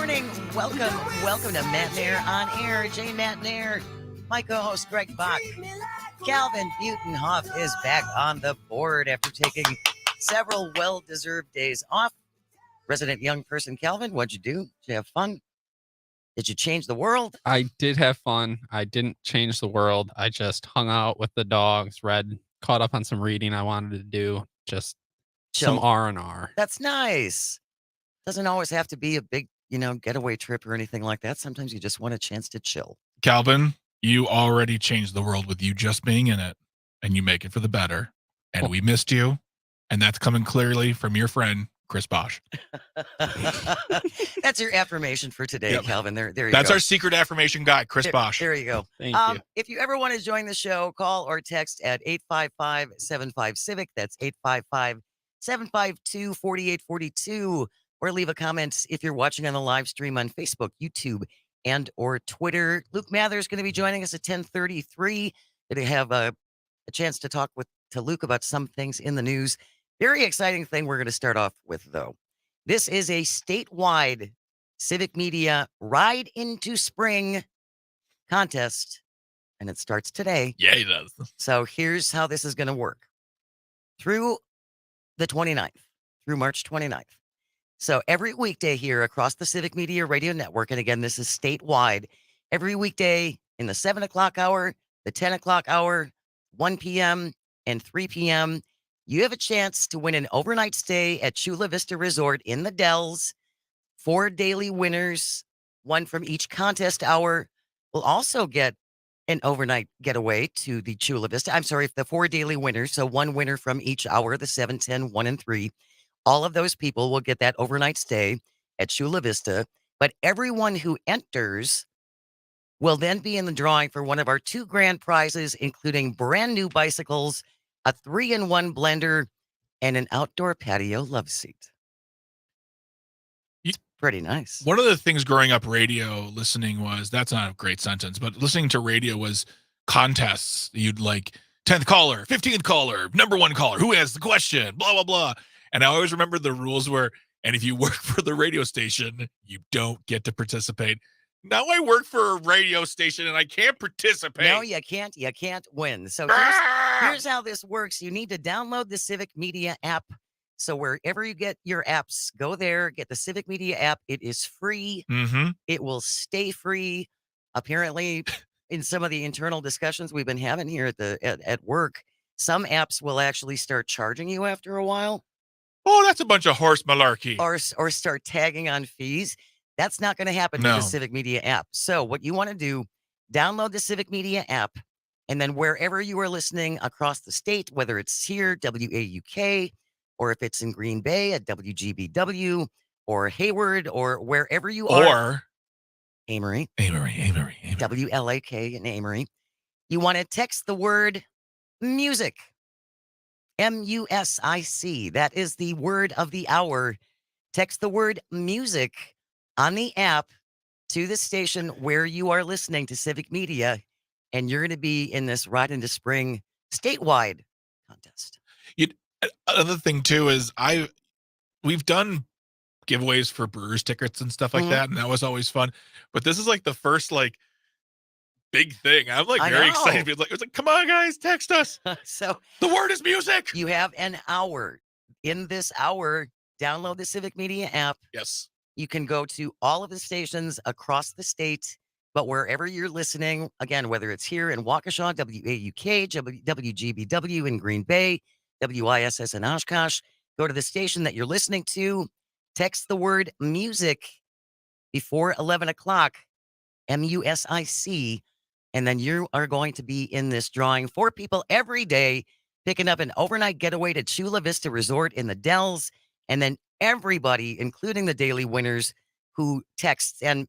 morning. Welcome to Matenaer On Air. Jay Matenaer, my co-host Greg Bach. Calvin Butenhoff is back on the board after taking several well-deserved days off. Resident young person Calvin, what'd you do? Did you have fun? Did you change the world? I did have fun. I didn't change the world. I just hung out with the dogs, caught up on some reading I wanted to do. Just some Chill. R&R. That's nice. Doesn't always have to be a big, getaway trip or anything like that. Sometimes you just want a chance to chill. Calvin, you already changed the world with you just being in it, and you make it for the better. And we missed you, and that's coming clearly from your friend, Chris Bosch. That's your affirmation for today, yep. Calvin. There you go. That's our secret affirmation guy, Chris Bosch. There you go. Thank you. If you ever want to join the show, call or text at 855-75-CIVIC. That's 855-752-4842. Or leave a comment if you're watching on the live stream on Facebook, YouTube, and or Twitter. Luke Mather is going to be joining us at 10:33. Going to have a chance to talk to Luke about some things in the news. Very exciting thing we're going to start off with, though. This is a statewide Civic Media Ride into Spring contest, and it starts today. Yeah, it does. So here's how this is going to work. Through the 29th, through March 29th. So every weekday here across the Civic Media Radio Network, and again, this is statewide, every weekday in the 7 o'clock hour, the 10 o'clock hour, 1 p.m., and 3 p.m., you have a chance to win an overnight stay at Chula Vista Resort in the Dells. 4 daily winners, one from each contest hour, will also get an overnight getaway to the Chula Vista. I'm sorry, the 4 daily winners, so one winner from each hour, the 7, 10, 1, and 3. All of those people will get that overnight stay at Chula Vista. But everyone who enters will then be in the drawing for one of our 2 grand prizes, including brand new bicycles, a 3-in-1 blender, and an outdoor patio love seat. It's pretty nice. One of the things growing up radio listening was, that's not a great sentence, but listening to radio was contests. You'd like 10th caller, 15th caller, number 1 caller, who has the question, blah, blah, blah. And I always remember the rules were, and if you work for the radio station, you don't get to participate. Now I work for a radio station and I can't participate. No, you can't. You can't win. So here's how this works. You need to download the Civic Media app. So wherever you get your apps, go there, get the Civic Media app. It is free. Mm-hmm. It will stay free. Apparently, in some of the internal discussions we've been having here at work, some apps will actually start charging you after a while. Oh, that's a bunch of horse malarkey. Or start tagging on fees. That's not going to happen with the Civic Media app. So what you want to do, download the Civic Media app, and then wherever you are listening across the state, whether it's here, WAUK, or if it's in Green Bay at WGBW, or Hayward, or wherever you are. Or Amory. WLAK in Amory. You want to text the word music. MUSIC. That is the word of the hour. Text the word music on the app to the station where you are listening to Civic Media, and you're going to be in this Ride into Spring statewide contest. Another thing too is we've done giveaways for Brewers tickets and stuff like that, and that was always fun. But this is like the first big thing. I'm very excited. It's like, come on, guys, text us. So the word is music. You have an hour. In this hour, download the Civic Media app. Yes. You can go to all of the stations across the state, but wherever you're listening, again, whether it's here in Waukesha, WAUK, WGBW in Green Bay, WISS in Oshkosh, go to the station that you're listening to, text the word music before 11 o'clock, MUSIC, and then you are going to be in this drawing. 4 people every day picking up an overnight getaway to Chula Vista Resort in the Dells, and then everybody, including the daily winners who texts and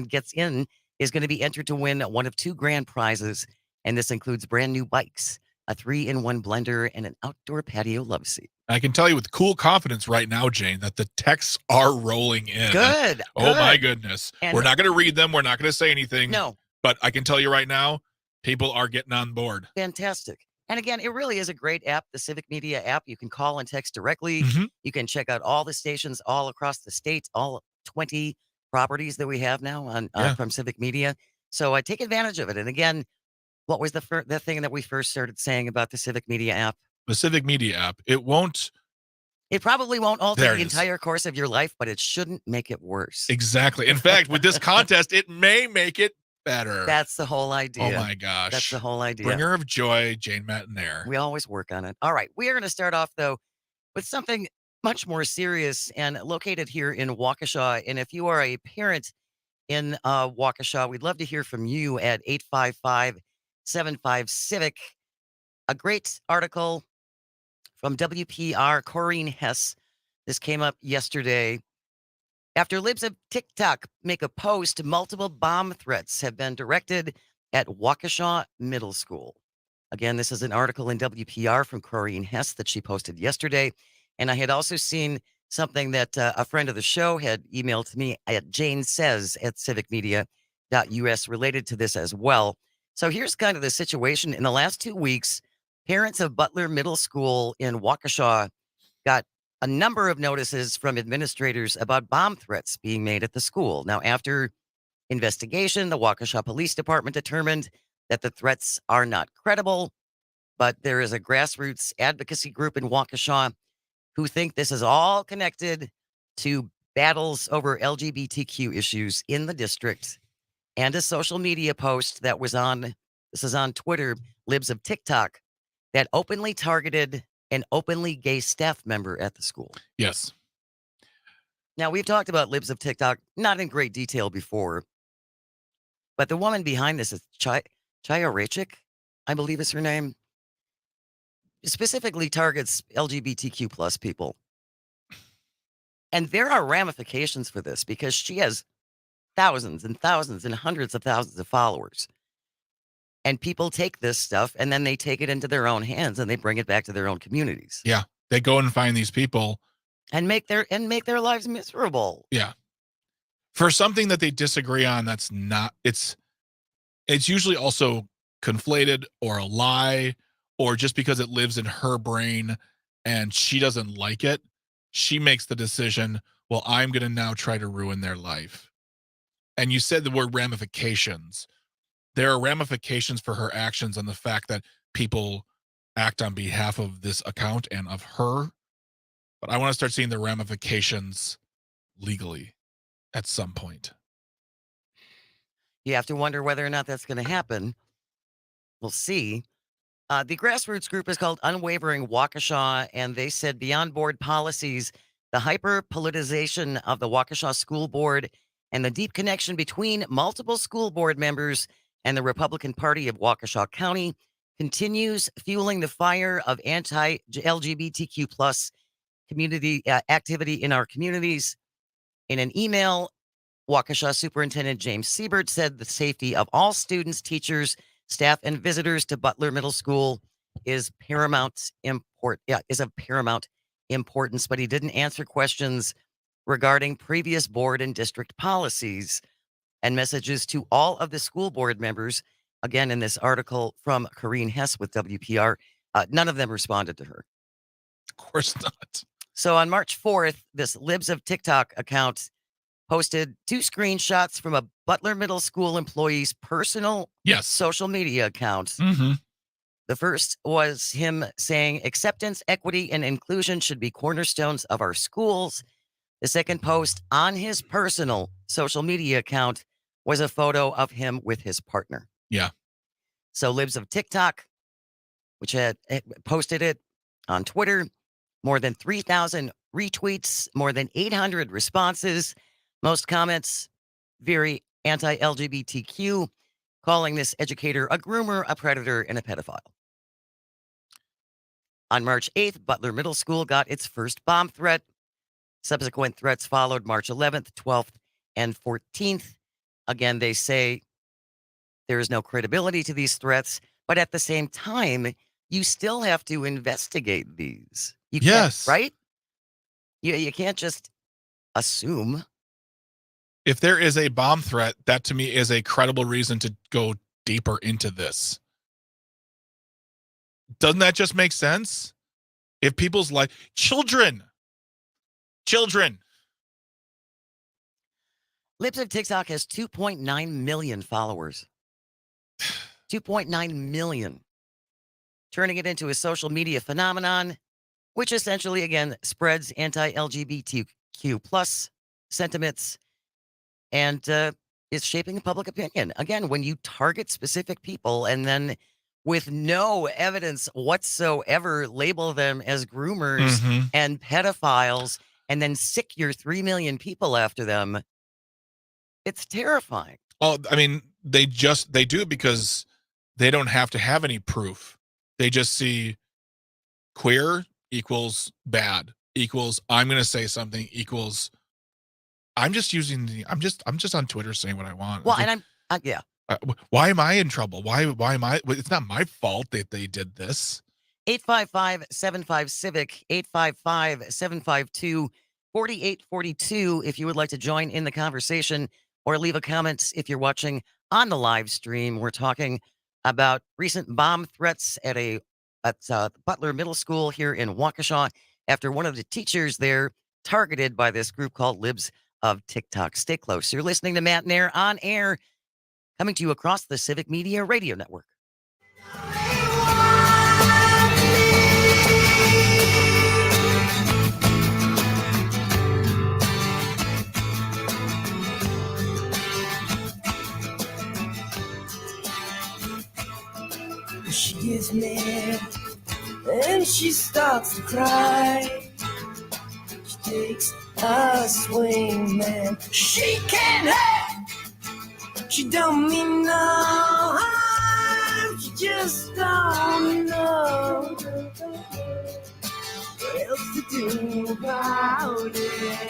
gets in, is going to be entered to win one of 2 grand prizes. And this includes brand new bikes, a 3-in-1 blender, and an outdoor patio love seat. I can tell you with cool confidence right now, Jane, that the texts are rolling in. Good. Oh, my goodness. And we're not going to read them. We're not going to say anything. No. But I can tell you right now, people are getting on board. Fantastic. And again, it really is a great app, the Civic Media app. You can call and text directly. Mm-hmm. You can check out all the stations all across the state, all 20 properties that we have now on Yeah. from Civic Media. So I take advantage of it. And again, what was the thing that we first started saying about the Civic Media app? The Civic Media app. It won't. It probably won't alter There the it is. entire course of your life, but it shouldn't make it worse. Exactly. In fact, with this contest, it may make it better. That's the whole idea. Oh my gosh. That's the whole idea. Bringer of joy, Jane Matenaer. We always work on it. All right. We are going to start off, though, with something much more serious and located here in Waukesha. And if you are a parent in Waukesha, we'd love to hear from you at 855-75-CIVIC. A great article from WPR, Corrine Hess. This came up yesterday. After libs of TikTok make a post, multiple bomb threats have been directed at Waukesha Middle School. Again, this is an article in WPR from Corrine Hess that she posted yesterday. And I had also seen something that a friend of the show had emailed to me at janesays@civicmedia.us related to this as well. So here's kind of the situation. In the last 2 weeks, parents of Butler Middle School in Waukesha got a number of notices from administrators about bomb threats being made at the school. Now, after investigation, the Waukesha Police Department determined that the threats are not credible, but there is a grassroots advocacy group in Waukesha who think this is all connected to battles over LGBTQ issues in the district, and a social media post that was on, this is on Twitter, libs of TikTok, that openly targeted an openly gay staff member at the school. Yes. Now, we've talked about libs of TikTok, not in great detail before, but the woman behind this is Chaya Rachik, I believe is her name, specifically targets LGBTQ plus people. And there are ramifications for this because she has thousands and thousands and hundreds of thousands of followers. And people take this stuff and then they take it into their own hands and they bring it back to their own communities. Yeah. They go and find these people and make their lives miserable. Yeah. For something that they disagree on, that's not, it's usually also conflated or a lie, or just because it lives in her brain and she doesn't like it, she makes the decision, well, I'm going to now try to ruin their life. And you said the word ramifications. There are ramifications for her actions on the fact that people act on behalf of this account and of her. But I want to start seeing the ramifications legally at some point. You have to wonder whether or not that's going to happen. We'll see. The grassroots group is called Unwavering Waukesha, and they said beyond board policies, the hyper-politicization of the Waukesha School Board and the deep connection between multiple school board members and the Republican Party of Waukesha County continues fueling the fire of anti-LGBTQ plus community activity in our communities. In an email, Waukesha Superintendent James Siebert said the safety of all students, teachers, staff, and visitors to Butler Middle School is of paramount importance, but he didn't answer questions regarding previous board and district policies and messages to all of the school board members. Again, in this article from Corrine Hess with WPR, none of them responded to her. Of course not. So on March 4th, this Libs of TikTok account posted 2 screenshots from a Butler Middle School employee's personal social media account. Mm-hmm. The first was him saying acceptance, equity, and inclusion should be cornerstones of our schools. The second post on his personal social media account was a photo of him with his partner. Yeah. So Libs of TikTok, which had posted it on Twitter, more than 3,000 retweets, more than 800 responses, most comments very anti-LGBTQ, calling this educator a groomer, a predator, and a pedophile. On March 8th, Butler Middle School got its first bomb threat. Subsequent threats followed March 11th, 12th, and 14th. Again, they say there is no credibility to these threats, but at the same time, you still have to investigate these. You can't, right? You can't just assume. If there is a bomb threat, that to me is a credible reason to go deeper into this. Doesn't that just make sense? If people's life, children. Libs of TikTok has 2.9 million followers. 2.9 million. Turning it into a social media phenomenon, which essentially, again, spreads anti-LGBTQ plus sentiments and is shaping public opinion. Again, when you target specific people and then with no evidence whatsoever label them as groomers Mhm. and pedophiles and then sick your 3 million people after them, it's terrifying. Oh, I mean, they do it because they don't have to have any proof. They just see queer equals bad equals I'm going to say something equals I'm just I'm just on Twitter saying what I want. Well, and yeah. Why am I in trouble? Why am I? It's not my fault that they did this. 855-75-CIVIC, 855-752-4842 if you would like to join in the conversation or leave a comment if you're watching on the live stream. We're talking about recent bomb threats at Butler Middle School here in Waukesha after one of the teachers there targeted by this group called Libs of TikTok. Stay close. You're listening to Matenaer On Air, coming to you across the Civic Media Radio Network. She gets mad and she starts to cry. She takes a swing, man. She can't help. She don't mean no harm. She just don't know what else to do about it.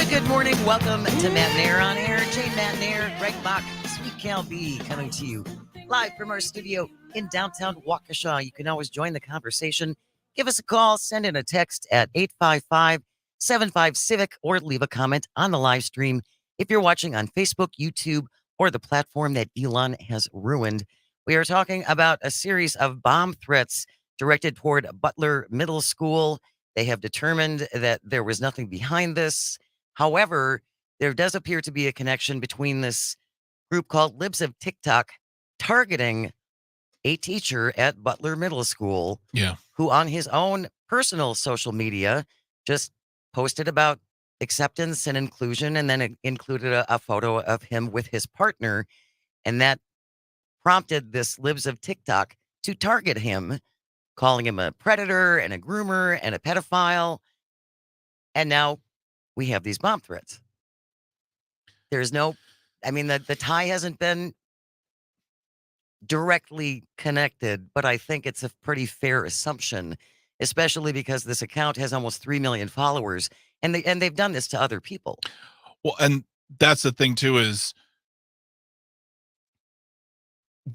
Good morning. Welcome to Matenaer On Air. Jane Matenaer, Greg Bach, Sweet Cal B coming to you live from our studio in downtown Waukesha. You can always join the conversation. Give us a call, send in a text at 855-75-CIVIC or leave a comment on the live stream if you're watching on Facebook, YouTube, or the platform that Elon has ruined. We are talking about a series of bomb threats directed toward Butler Middle School. They have determined that there was nothing behind this. However, there does appear to be a connection between this group called Libs of TikTok targeting a teacher at Butler Middle School. Yeah. Who on his own personal social media just posted about acceptance and inclusion and then included a photo of him with his partner. And that prompted this Libs of TikTok to target him, calling him a predator and a groomer and a pedophile. And now we have these bomb threats. There's no, I mean, the tie hasn't been directly connected, but I think it's a pretty fair assumption, especially because this account has almost 3 million followers, and they've done this to other people. Well, and that's the thing too, is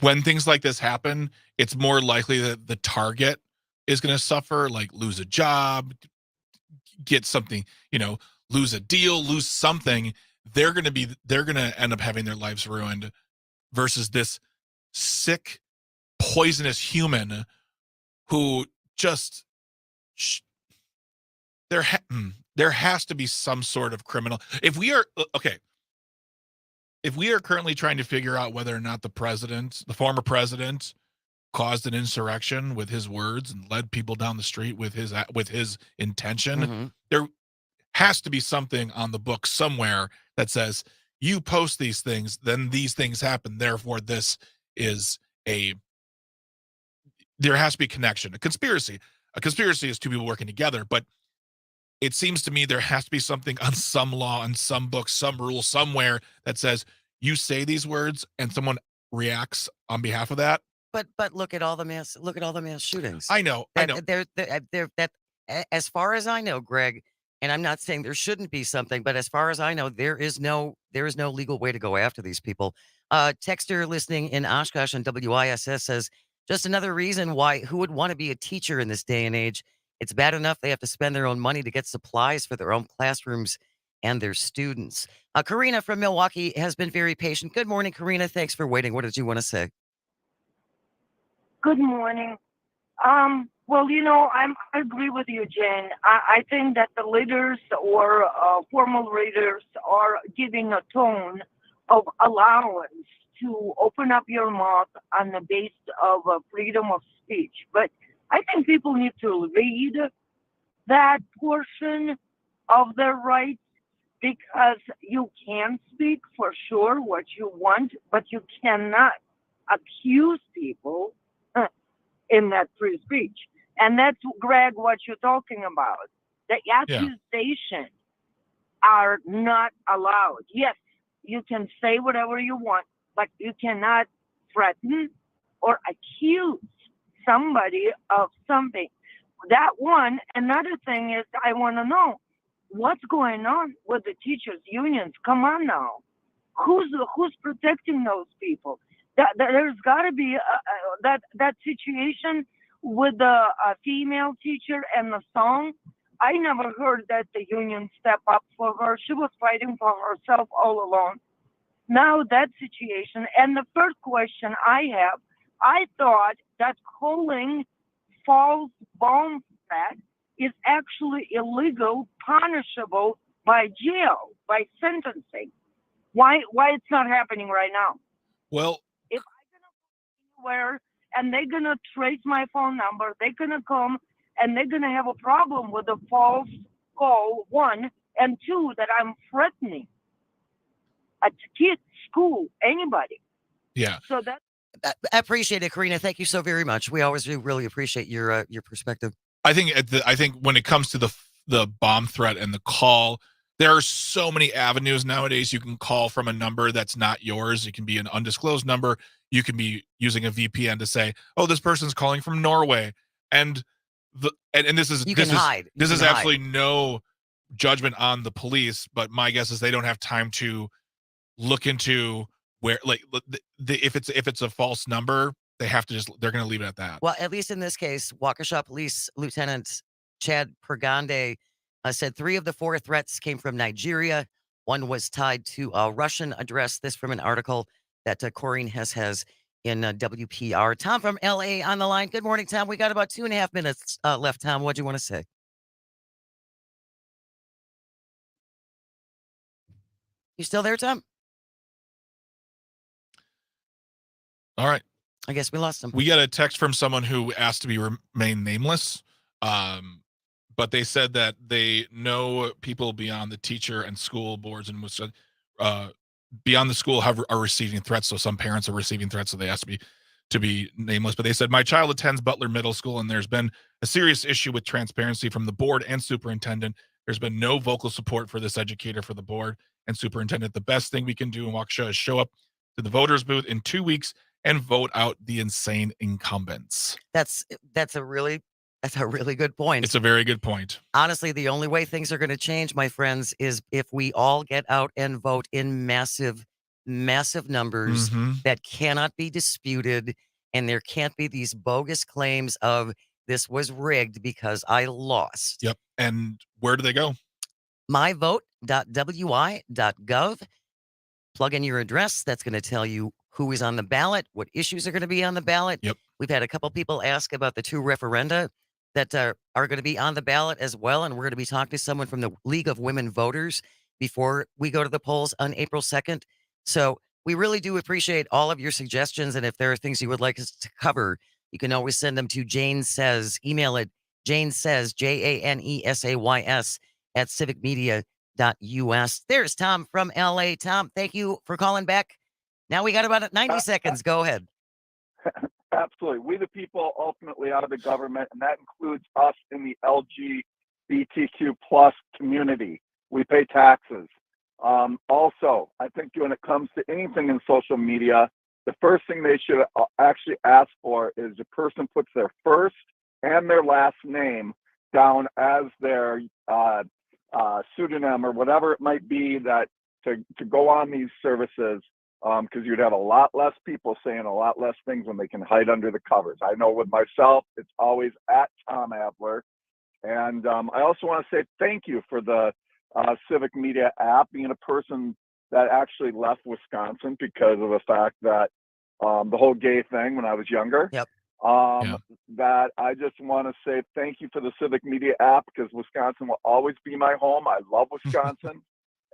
when things like this happen, it's more likely that the target is going to suffer, like lose a job, get something, lose a deal, lose something. They're going to end up having their lives ruined versus this sick, poisonous human who just there has to be some sort of criminal. If we are currently trying to figure out whether or not the former president, caused an insurrection with his words and led people down the street with his intention, there has to be something on the book somewhere that says, you post these things, then these things happen, therefore there has to be a connection. A conspiracy is two people working together, but it seems to me there has to be something on some law, on some book, some rule somewhere that says you say these words and someone reacts on behalf of that. But look at all the mass shootings. I know. They're as far as I know, Greg, and I'm not saying there shouldn't be something, but as far as I know, there is no legal way to go after these people. Texter listening in Oshkosh on WISS says, just another reason why who would want to be a teacher in this day and age. It's bad enough they have to spend their own money to get supplies for their own classrooms and their students. Karina from Milwaukee has been very patient. Good morning, Karina. Thanks for waiting. What did you want to say? Good morning. Well, I agree with you, Jen. I think that the leaders or formal leaders are giving a tone of allowance to open up your mouth on the basis of freedom of speech. But I think people need to read that portion of their rights, because you can speak for sure what you want, but you cannot accuse people in that free speech. And that's, Greg, what you're talking about. The accusations are not allowed. Yes, you can say whatever you want, but you cannot threaten or accuse somebody of something. That one. Another thing is, I want to know what's going on with the teachers' unions. Come on now. Who's protecting those people? There's got to be that situation with the female teacher and the song. I never heard that the union step up for her. She was fighting for herself all alone. Now that situation. And the first question I have, I thought that calling false bomb threat is actually illegal, punishable by jail, by sentencing. Why it's not happening right now? Well, if I'm gonna go anywhere and they're gonna trace my phone number, they're gonna come and they're gonna have a problem with a false call, one, and two, that I'm threatening a kid, school, anybody. Yeah. So that. I appreciate it, Karina. Thank you so very much. We always do really appreciate your perspective. I think when it comes to the bomb threat and the call, there are so many avenues nowadays. You can call from a number that's not yours. It can be an undisclosed number. You can be using a VPN to say, "Oh, this person's calling from Norway," and this is absolutely no judgment on the police, but my guess is they don't have time to look into where, like, if it's a false number, they're going to leave it at that. Well, at least in this case, Waukesha Police Lieutenant Chad Pergande said 3 of the 4 threats came from Nigeria. One was tied to a Russian address. This from an article that Corinne has in WPR. Tom from LA on the line. Good morning, Tom. We got about 2.5 minutes left. Tom, what do you want to say? You still there, Tom? All right. I guess we lost him. We got a text from someone who asked to be remain nameless. But they said that they know people beyond the teacher and school boards and beyond the school are receiving threats. So some parents are receiving threats, so they asked me to be nameless. But they said, my child attends Butler Middle School, and there's been a serious issue with transparency from the board and superintendent. There's been no vocal support for this educator for the board and superintendent. The best thing we can do in Waukesha is show up to the voters booth in 2 weeks and vote out the insane incumbents. That's a really good point. It's a very good point. Honestly, the only way things are going to change, my friends, is if we all get out and vote in massive numbers that cannot be disputed, and there can't be these bogus claims of this was rigged because I lost. Yep. And where do they go? myvote.wi.gov. Plug in your address. That's going to tell you who is on the ballot, what issues are going to be on the ballot. Yep. We've had a couple people ask about the 2 referenda that are going to be on the ballot as well. And we're going to be talking to someone from the League of Women Voters before we go to the polls on April 2nd. So we really do appreciate all of your suggestions. And if there are things you would like us to cover, you can always send them to Jane Says. Email it, Jane Says, JANESAYS at civicmedia.us. There's Tom from LA. Tom, thank you for calling back. Now we got about 90 seconds. Go ahead. Absolutely. We the people ultimately are the government, and that includes us in the LGBTQ plus community. We pay taxes. Also, I think when it comes to anything in social media, the first thing they should actually ask for is the person puts their first and their last name down as their pseudonym or whatever it might be, that to go on these services. Because you'd have a lot less people saying a lot less things when they can hide under the covers. I know with myself, it's always at Tom Adler. And I also want to say thank you for the Civic Media app, being a person that actually left Wisconsin because of the fact that the whole gay thing when I was younger. Yep. That I just want to say thank you for the Civic Media app, because Wisconsin will always be my home. I love Wisconsin.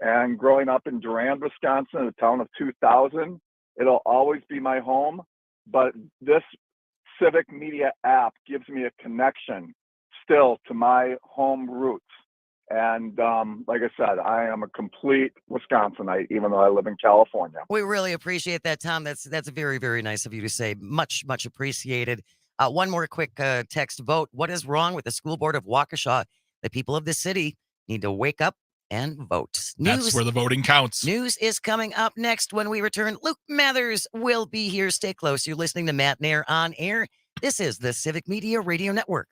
And growing up in Durand, Wisconsin, a town of 2,000, it'll always be my home. But this Civic Media app gives me a connection still to my home roots. And like I said, I am a complete Wisconsinite, even though I live in California. We really appreciate that, Tom. That's very, very nice of you to say. Much appreciated. One more quick text vote. What is wrong with the school board of Waukesha? The people of the city need to wake up and vote. That's where the voting counts. News is coming up next when we return. Luke Mathers will be here. Stay close. You're listening to Matenaer On Air. This is the Civic Media Radio Network.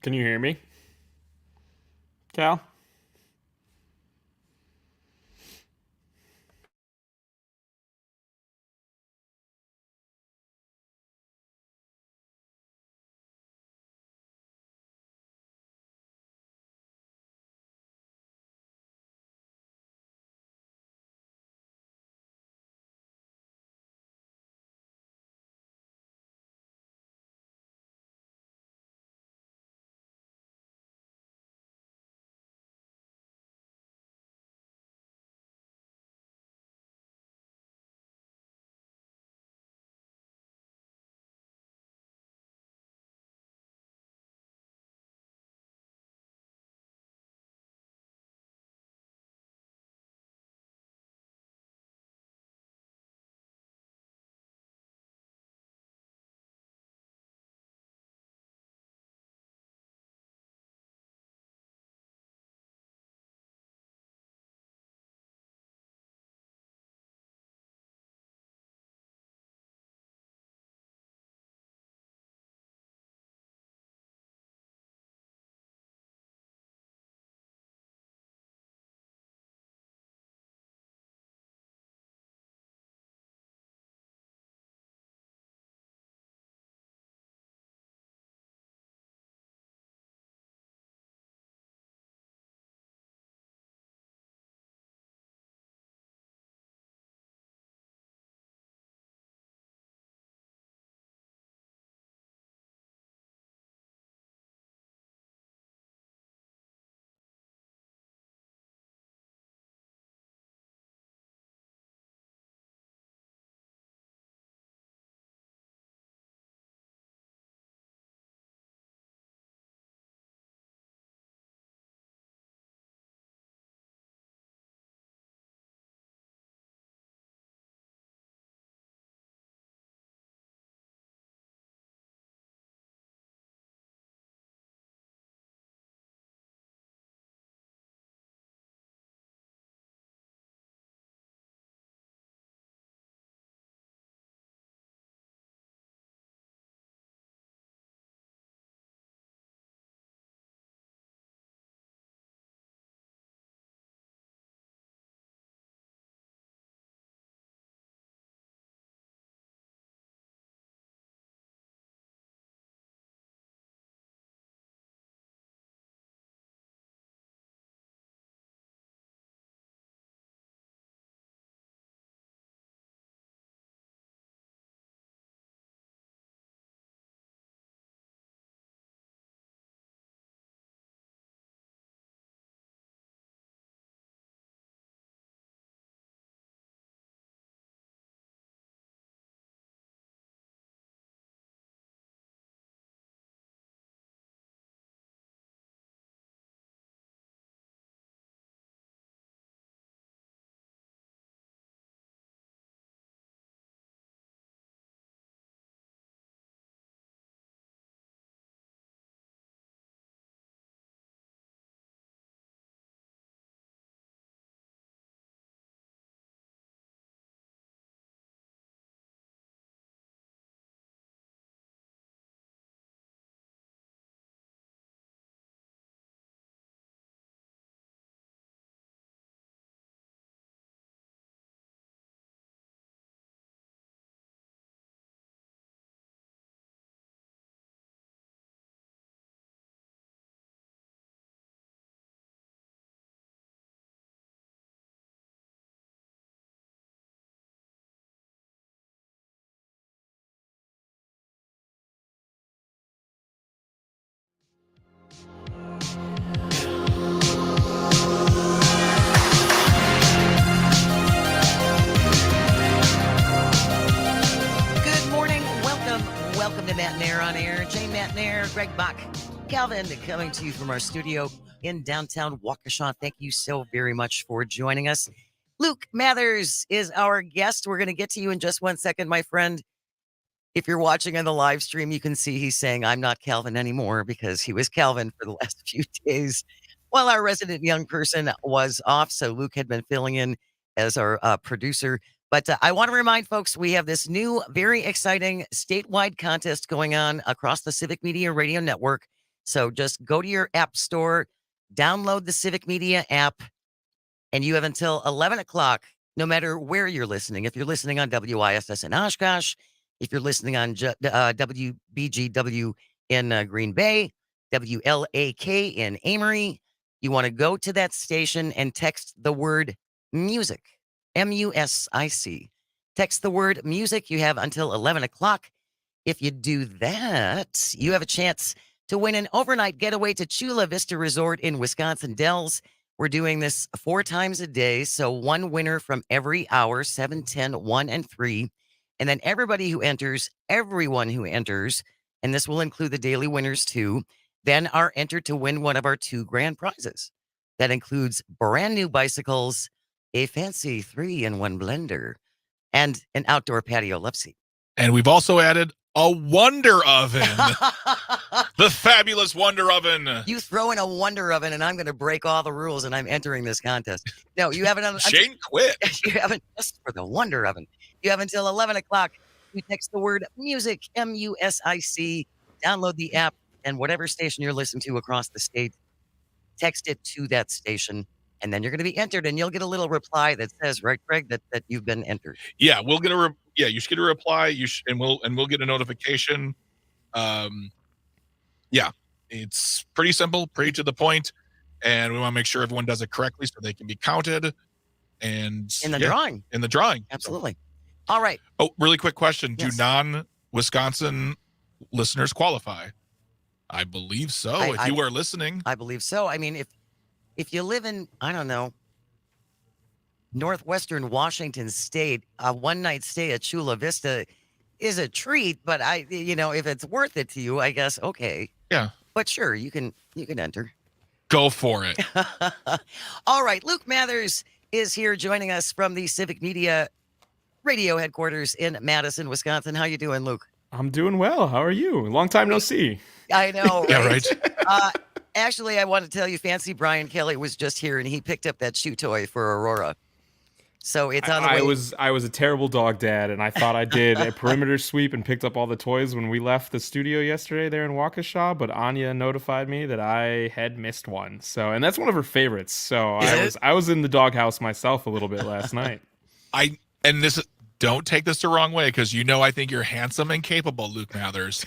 Can you hear me, Cal? Greg Bach, Calvin, coming to you from our studio in downtown Waukesha. Thank you so very much for joining us. Luke Mathers is our guest. We're going to get to you in just 1 second, my friend. If you're watching on the live stream, you can see he's saying, I'm not Calvin anymore, because he was Calvin for the last few days while our resident young person was off. So Luke had been filling in as our producer. But I want to remind folks, we have this new, very exciting statewide contest going on across the Civic Media Radio Network. So just go to your app store, download the Civic Media app, and you have until 11 o'clock, no matter where you're listening. If you're listening on WISS in Oshkosh, if you're listening on WBGW in Green Bay, WLAK in Amory, you want to go to that station and text the word music, MUSIC. Text the word music. You have until 11 o'clock. If you do that, you have a chance to win an overnight getaway to Chula Vista Resort in Wisconsin Dells. We're doing this 4 times a day, so one winner from every hour, 7, 10, 1, and 3. And then everyone who enters, and this will include the daily winners too, then are entered to win one of our 2 grand prizes. That includes brand new bicycles, a fancy 3-in-1 blender, and an outdoor patio love seat. And we've also added a Wonder Oven. The fabulous Wonder Oven. You throw in a Wonder Oven, and I'm going to break all the rules, and I'm entering this contest. No, you haven't. Shane quit. You haven't asked for the Wonder Oven. You have until 11 o'clock. You text the word music, MUSIC, download the app, and whatever station you're listening to across the state, text it to that station, and then you're going to be entered, and you'll get a little reply that says, right, Greg, that you've been entered. Yeah, we'll get you should get a reply. And we'll get a notification. Yeah, it's pretty simple, pretty to the point, and we want to make sure everyone does it correctly so they can be counted. And in the drawing. In the drawing, absolutely. All right. Oh, really quick question: yes. Do non-Wisconsin listeners qualify? I believe so. If you are listening, I believe so. I mean, if you live in, I don't know, northwestern Washington State, a one-night stay at Chula Vista is a treat. But if it's worth it to you, I guess okay. Yeah. But sure, you can enter. Go for it. All right, Luke Mathers is here joining us from the Civic Media Radio headquarters in Madison, Wisconsin. How you doing, Luke? I'm doing well. How are you? Long time no see. I know, right? Yeah, right. Actually, I want to tell you, Fancy Brian Kelly was just here, and he picked up that shoe toy for Aurora. So it's on the way. I was a terrible dog dad, and I thought I did a perimeter sweep and picked up all the toys when we left the studio yesterday there in Waukesha, but Anya notified me that I had missed one. So, and that's one of her favorites. So I was in the doghouse myself a little bit last night. Don't take this the wrong way, because I think you're handsome and capable, Luke Mathers.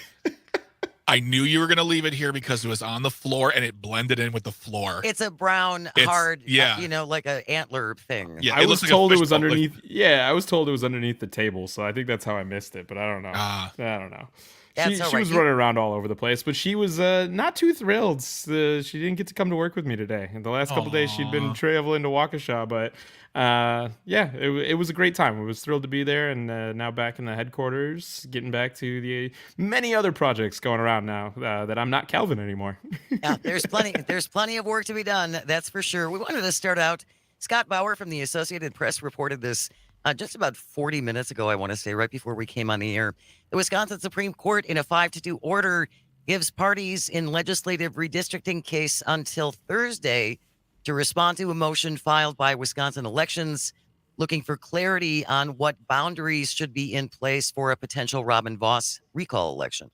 I knew you were going to leave it here because it was on the floor and it blended in with the floor. It's a brown, hard, like an antler thing. Yeah, I was told it was underneath. I was told it was underneath the table, so I think that's how I missed it. But I don't know. I don't know. She was running around all over the place, but she was not too thrilled. She didn't get to come to work with me today. In the last couple of days, she'd been traveling to Waukesha, but it was a great time. I was thrilled to be there, and now back in the headquarters, getting back to the many other projects going around now that I'm not Calvin anymore. Yeah, there's plenty of work to be done. That's for sure. We wanted to start out. Scott Bauer from the Associated Press reported this just about 40 minutes ago, I want to say, right before we came on the air. The Wisconsin Supreme Court, in a 5-2 order, gives parties in legislative redistricting case until Thursday to respond to a motion filed by Wisconsin Elections looking for clarity on what boundaries should be in place for a potential Robin Voss recall election.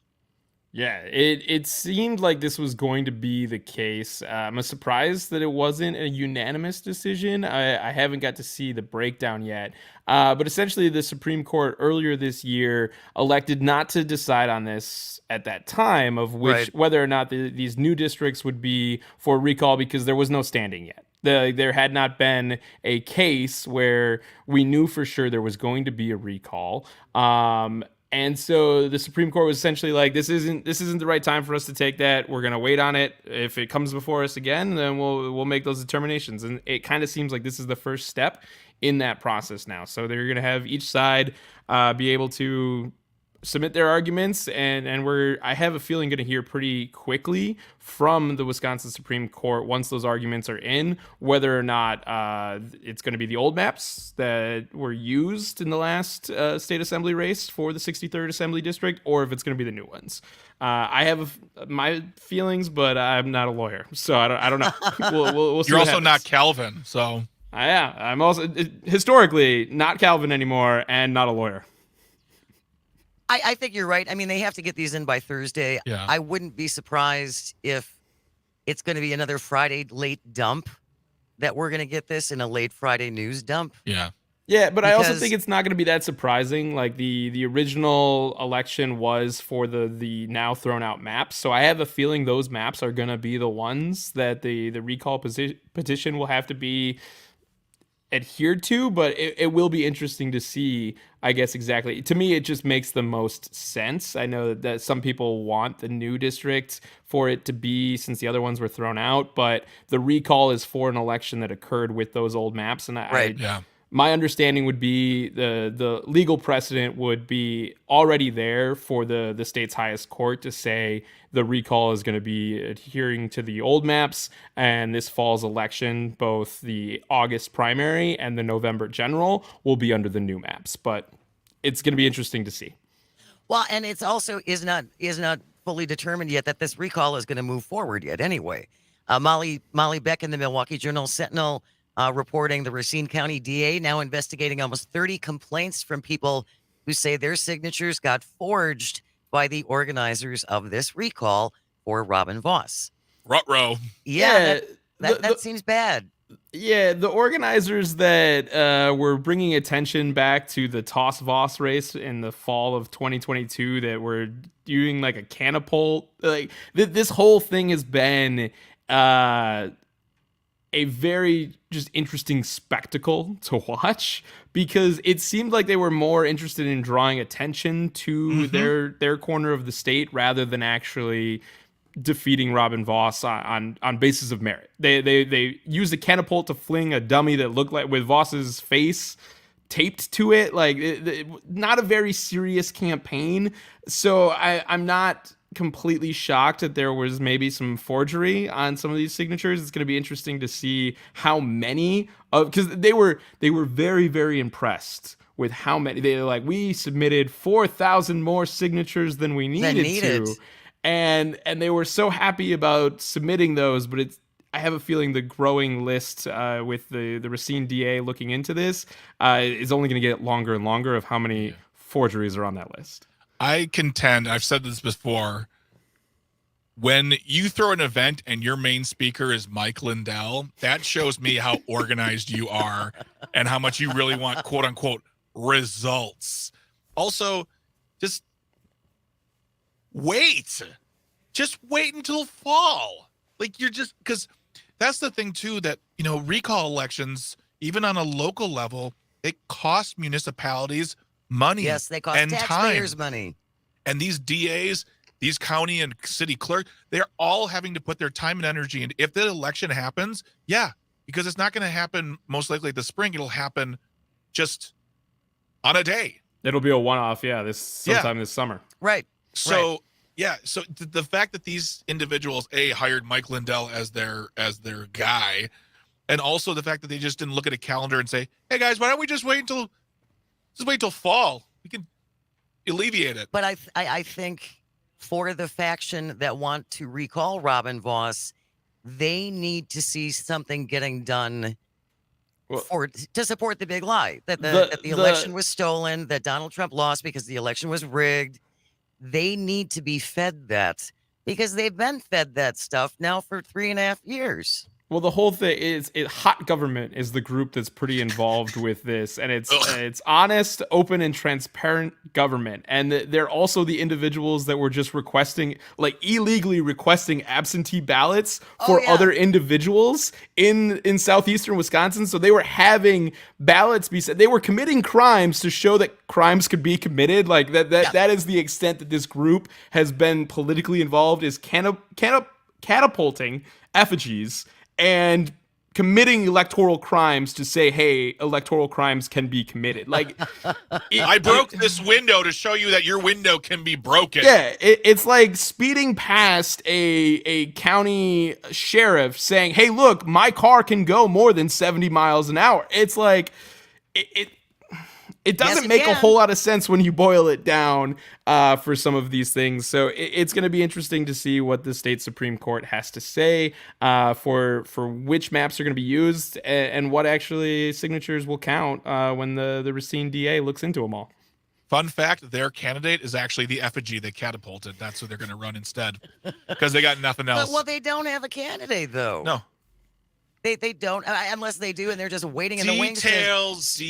Yeah, it seemed like this was going to be the case. I'm surprised that it wasn't a unanimous decision. I haven't got to see the breakdown yet. But essentially, the Supreme Court earlier this year elected not to decide on this at that time of whether or not these new districts would be for recall, because there was no standing yet. There had not been a case where we knew for sure there was going to be a recall. And so the Supreme Court was essentially like, this isn't the right time for us to take that. We're going to wait on it. If it comes before us again, then we'll make those determinations. And it kind of seems like this is the first step in that process now. So they're going to have each side be able to submit their arguments, and I have a feeling going to hear pretty quickly from the Wisconsin Supreme Court once those arguments are in, whether or not it's going to be the old maps that were used in the last state assembly race for the 63rd Assembly District, or if it's going to be the new ones. I have my feelings, but I'm not a lawyer, so I don't know. We'll see. You're what also happens. not Calvin, so Yeah, I'm also historically not Calvin anymore and not a lawyer. I think you're right. I mean, they have to get these in by Thursday. Yeah. I wouldn't be surprised if it's going to be another Friday late dump that we're going to get this in a late Friday news dump. yeah. Yeah, but I also Because- think it's not going to be that surprising. Like the original election was for the now thrown out maps, so I have a feeling those maps are going to be the ones that the recall petition will have to be adhered to. But it will be interesting to see, I guess, exactly. To me, it just makes the most sense. I know that some people want the new district for it to be, since the other ones were thrown out, but the recall is for an election that occurred with those old maps, and Right. Yeah. my understanding would be the legal precedent would be already there for the state's highest court to say the recall is going to be adhering to the old maps, and this fall's election, both the August primary and the November general, will be under the new maps. But it's going to be interesting to see. Well, and it's also is not fully determined yet that this recall is going to move forward yet. Anyway, Molly Beck in the Milwaukee Journal Sentinel reporting the Racine County DA now investigating almost 30 complaints from people who say their signatures got forged by the organizers of this recall for Robin Voss. Ruh-roh. Yeah, that the- seems bad. Yeah, the organizers that were bringing attention back to the Toss Voss race in the fall of 2022 that were doing like a catapult, like this whole thing has been a very just interesting spectacle to watch, because it seemed like they were more interested in drawing attention to their corner of the state rather than actually defeating Robin Voss on basis of merit. They used a catapult to fling a dummy that looked like with Voss's face taped to it, like not a very serious campaign. So I'm not completely shocked that there was maybe some forgery on some of these signatures. It's going to be interesting to see how many of, because they were very, very impressed with how many. They were like, we submitted 4,000 more signatures than we needed to, and they were so happy about submitting those. But I have a feeling the growing list with the Racine DA looking into this is only going to get longer and longer of how many forgeries are on that list. I contend, I've said this before, when you throw an event and your main speaker is Mike Lindell, that shows me how organized you are and how much you really want, quote unquote, results. Also, just wait until fall. Like, you're just, because that's the thing too, that, you know, recall elections, even on a local level, it costs municipalities money. Yes, they cost and taxpayers time. money. And these DAs, these county and city clerks, they're all having to put their time and energy. And if the election happens, because it's not going to happen most likely this spring, it'll happen just on a day. It'll be a one-off, sometime this summer. Right. So so the fact that these individuals hired Mike Lindell as their guy, and also the fact that they just didn't look at a calendar and say, "Hey guys, why don't we just wait till fall? We can alleviate it." But I think for the faction that want to recall Robin Voss, they need to see something getting done to support the big lie that the election was stolen, that Donald Trump lost because the election was rigged. They need to be fed that, because they've been fed that stuff now for 3.5 years. Well, the whole thing is, Hot Government is the group that's pretty involved with this, and it's honest, open, and transparent government. And they're also the individuals that were just illegally requesting absentee ballots for other individuals in southeastern Wisconsin. So they were having ballots be sent. They were committing crimes to show that crimes could be committed. Like that is the extent that this group has been politically involved, is catapulting effigies and committing electoral crimes to say, hey, electoral crimes can be committed. Like, I broke this window to show you that your window can be broken. Yeah, it's like speeding past a county sheriff saying, hey, look, my car can go more than 70 miles an hour. It's like, it doesn't make a whole lot of sense when you boil it down for some of these things. So it's going to be interesting to see what the state Supreme Court has to say for which maps are going to be used and what actually signatures will count when the Racine DA looks into them all. Fun fact, their candidate is actually the effigy they catapulted. That's what they're going to run instead because they got nothing else. Well, they don't have a candidate, though. No. They don't, unless they do, and they're just waiting in the wings. Details.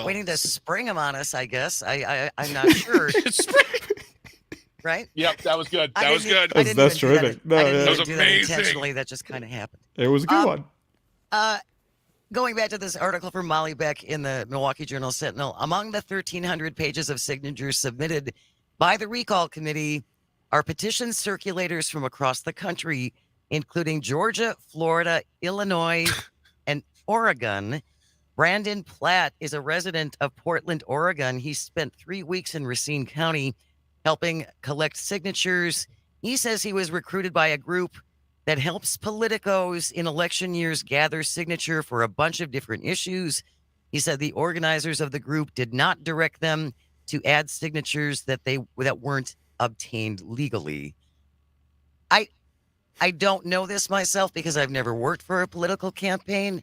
Waiting to spring them on us, I guess. I'm not sure. Right? Yep, that was good. That was good. That's terrific. That was amazing. Intentionally, that just kind of happened. It was a good one. Going back to this article from Molly Beck in the Milwaukee Journal Sentinel, among the 1,300 pages of signatures submitted by the recall committee are petition circulators from across the country, including Georgia, Florida, Illinois, and Oregon. Brandon Platt is a resident of Portland, Oregon. He spent 3 weeks in Racine County helping collect signatures. He says he was recruited by a group that helps politicos in election years gather signature for a bunch of different issues. He said the organizers of the group did not direct them to add signatures that weren't obtained legally. I don't know this myself because I've never worked for a political campaign.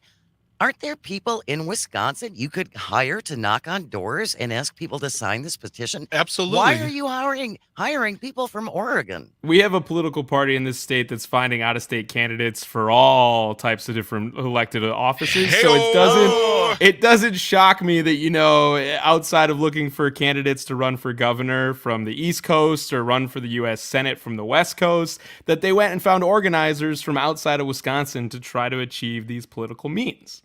Aren't there people in Wisconsin you could hire to knock on doors and ask people to sign this petition? Absolutely. Why are you hiring people from Oregon? We have a political party in this state that's finding out-of-state candidates for all types of different elected offices. So it doesn't shock me that, outside of looking for candidates to run for governor from the East Coast or run for the U.S. Senate from the West Coast, that they went and found organizers from outside of Wisconsin to try to achieve these political means.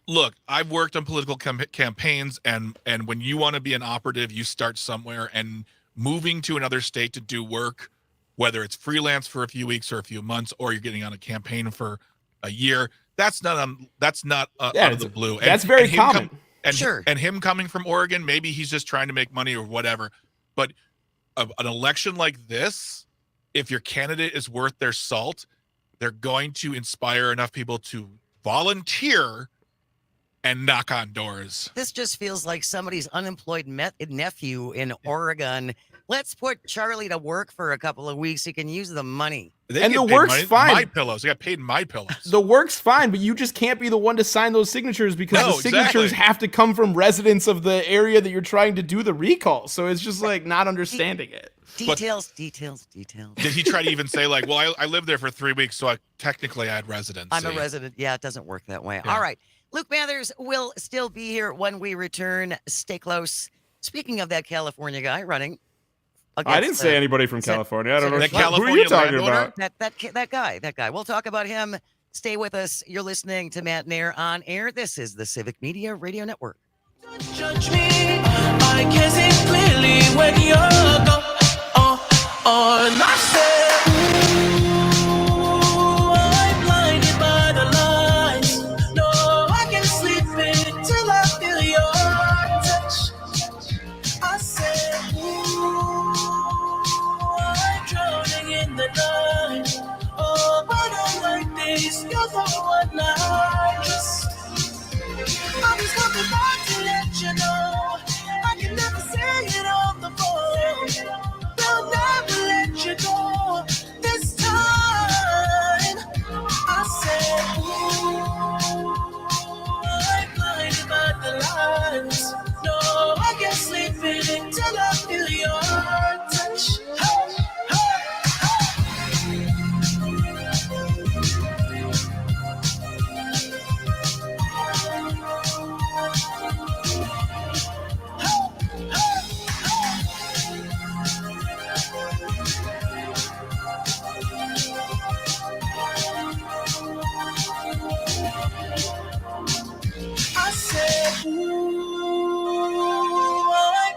Look, I've worked on political campaigns, and when you want to be an operative, you start somewhere, and moving to another state to do work, whether it's freelance for a few weeks or a few months, or you're getting on a campaign for a year, that's not out of the blue. That's very common. And him coming from Oregon, maybe he's just trying to make money or whatever. But an election like this, if your candidate is worth their salt, they're going to inspire enough people to volunteer and knock on doors. This just feels like somebody's unemployed nephew in Oregon. Let's put Charlie to work for a couple of weeks. He can use the money. And the work's fine. My pillows. They got paid in my pillows. The work's fine, but you just can't be the one to sign those signatures because the signatures have to come from residents of the area that you're trying to do the recall. So it's just like not understanding it. Details. Did he try to even say well, I lived there for 3 weeks, so technically I had residency. I'm a resident. Yeah, it doesn't work that way. Yeah. All right. Luke Mathers will still be here when we return. Stay close. Speaking of that California guy running. I didn't say anybody from California. I don't know. Who are you talking about? That guy. We'll talk about him. Stay with us. You're listening to Matenaer On Air. This is the Civic Media Radio Network. Judge me. I can see clearly when you're gone. And I said, I'm blinded by the lights. No, I can't sleep till I feel your touch. I said, I'm drowning in the night. Oh, but I'm like this. You're the one I trust. I'm just coming back to let you know I can never say it on the phone. They'll never let you go this time. I said, I'm blinded by the lights. No, I can't sleep until I feel your touch. Hey, I said, I'm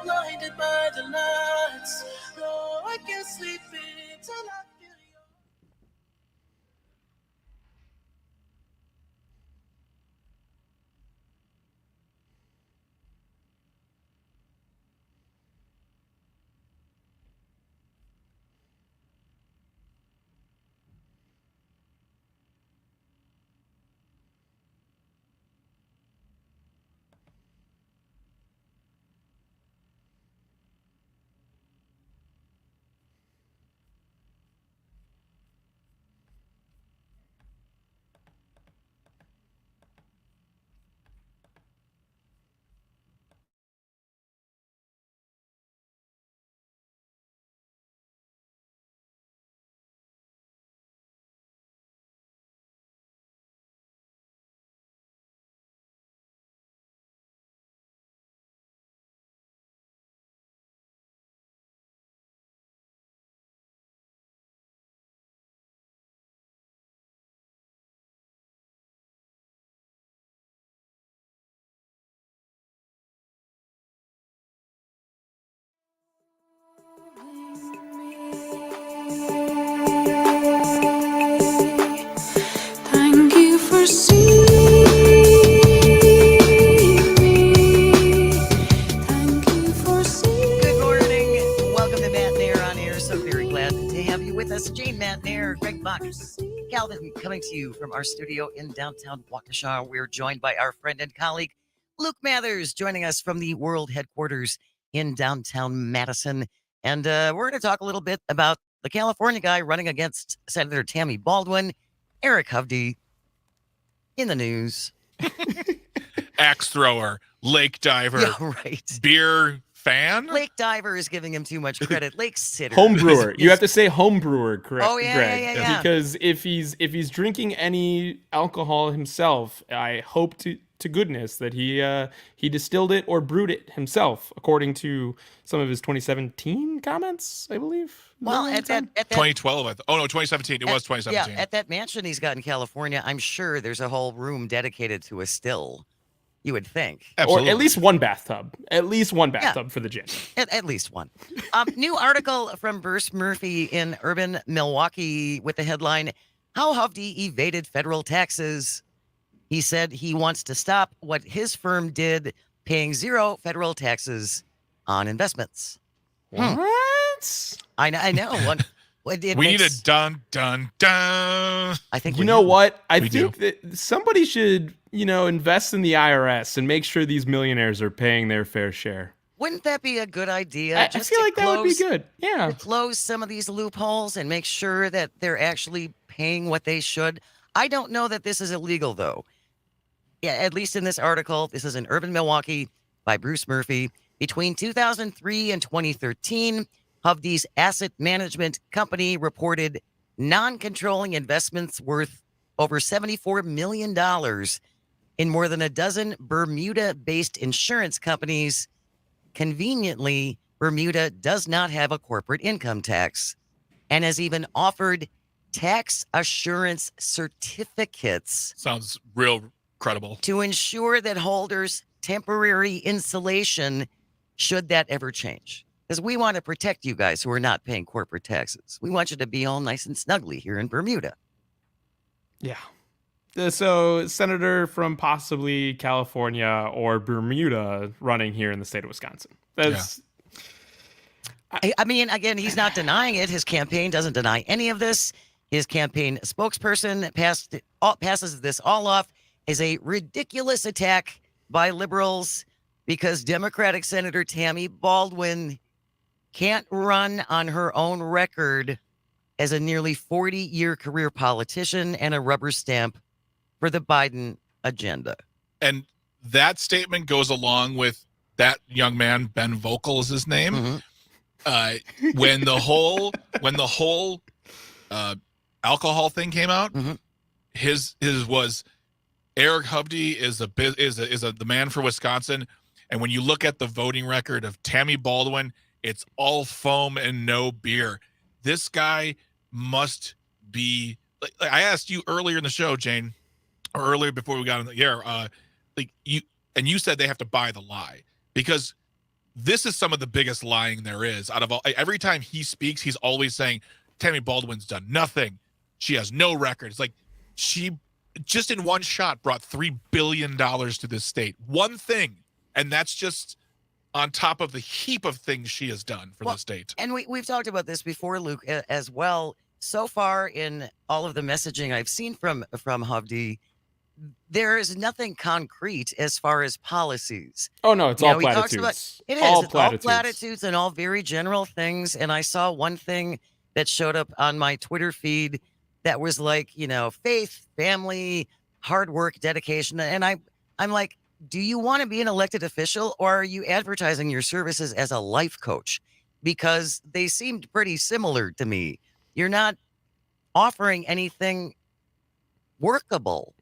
blinded by the lights. No, I can't sleep until I feel your. Well, then coming to you from our studio in downtown Waukesha, we're joined by our friend and colleague, Luke Mathers, joining us from the world headquarters in downtown Madison. And we're going to talk a little bit about the California guy running against Senator Tammy Baldwin, Eric Hovde, in the news. Axe thrower, lake diver, Yeah, right. beer fan. Lake diver is giving him too much credit. Lake sitter. Home brewer. You have to say home brewer, correct? Oh, yeah, Greg? yeah. Because if he's drinking any alcohol himself, I hope to goodness that he distilled it or brewed it himself, according to some of his 2017 comments, I believe. Well, at that 2012. 2017. It was 2017. Yeah, at that mansion he's got in California, I'm sure there's a whole room dedicated to a still. You would think. Absolutely. Or at least one bathtub. At least one bathtub for the gin. At least one. New article from Bruce Murphy in Urban Milwaukee with the headline, How Hovde Evaded Federal Taxes. He said he wants to stop what his firm did, paying zero federal taxes on investments. What? I know. We need a dun, dun, dun. I think You know what? I We think that somebody should, invest in the IRS and make sure these millionaires are paying their fair share. Wouldn't that be a good idea? I feel like that would be good. Yeah. To close some of these loopholes and make sure that they're actually paying what they should. I don't know that this is illegal, though. Yeah, at least in this article, this is in Urban Milwaukee by Bruce Murphy. Between 2003 and 2013, Hovde's asset management company reported non-controlling investments worth over $74 million in more than a dozen Bermuda-based insurance companies. Conveniently, Bermuda does not have a corporate income tax and has even offered tax assurance certificates. Sounds real credible. To ensure that holders temporary insulation should that ever change. Because we want to protect you guys who are not paying corporate taxes. We want you to be all nice and snuggly here in Bermuda. Yeah. So, senator from possibly California or Bermuda running here in the state of Wisconsin. That's. I mean, again, he's not denying it. His campaign doesn't deny any of this. His campaign spokesperson passes this all off as a ridiculous attack by liberals because Democratic Senator Tammy Baldwin can't run on her own record as a nearly 40-year career politician and a rubber stamp for the Biden agenda. And that statement goes along with that young man, Ben Vocal is his name. Mm-hmm. When the whole alcohol thing came out, his was Eric Hovde is the man for Wisconsin. And when you look at the voting record of Tammy Baldwin, it's all foam and no beer. This guy must be. Like I asked you earlier in the show, Jane, or earlier before we got on the air. You said they have to buy the lie because this is some of the biggest lying there is. Out of all, every time he speaks, he's always saying Tammy Baldwin's done nothing. She has no record. It's like she just in one shot brought $3 billion to this state. One thing, and that's just on top of the heap of things she has done for the state. And we've talked about this before, Luke, as well. So far in all of the messaging I've seen from Hovde, there is nothing concrete as far as policies. Oh, no, it's all platitudes. It's all platitudes and all very general things. And I saw one thing that showed up on my Twitter feed that was like, faith, family, hard work, dedication. And I'm like, do you want to be an elected official or are you advertising your services as a life coach? Because they seemed pretty similar to me. You're not offering anything workable.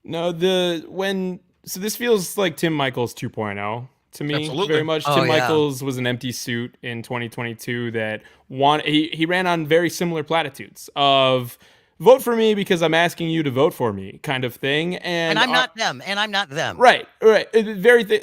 No, so this feels like Tim Michaels 2.0 to me. Absolutely. Very much. Tim Michaels was an empty suit in 2022 that he ran on very similar platitudes of vote for me because I'm asking you to vote for me kind of thing. And I'm not them. And I'm not them. Right.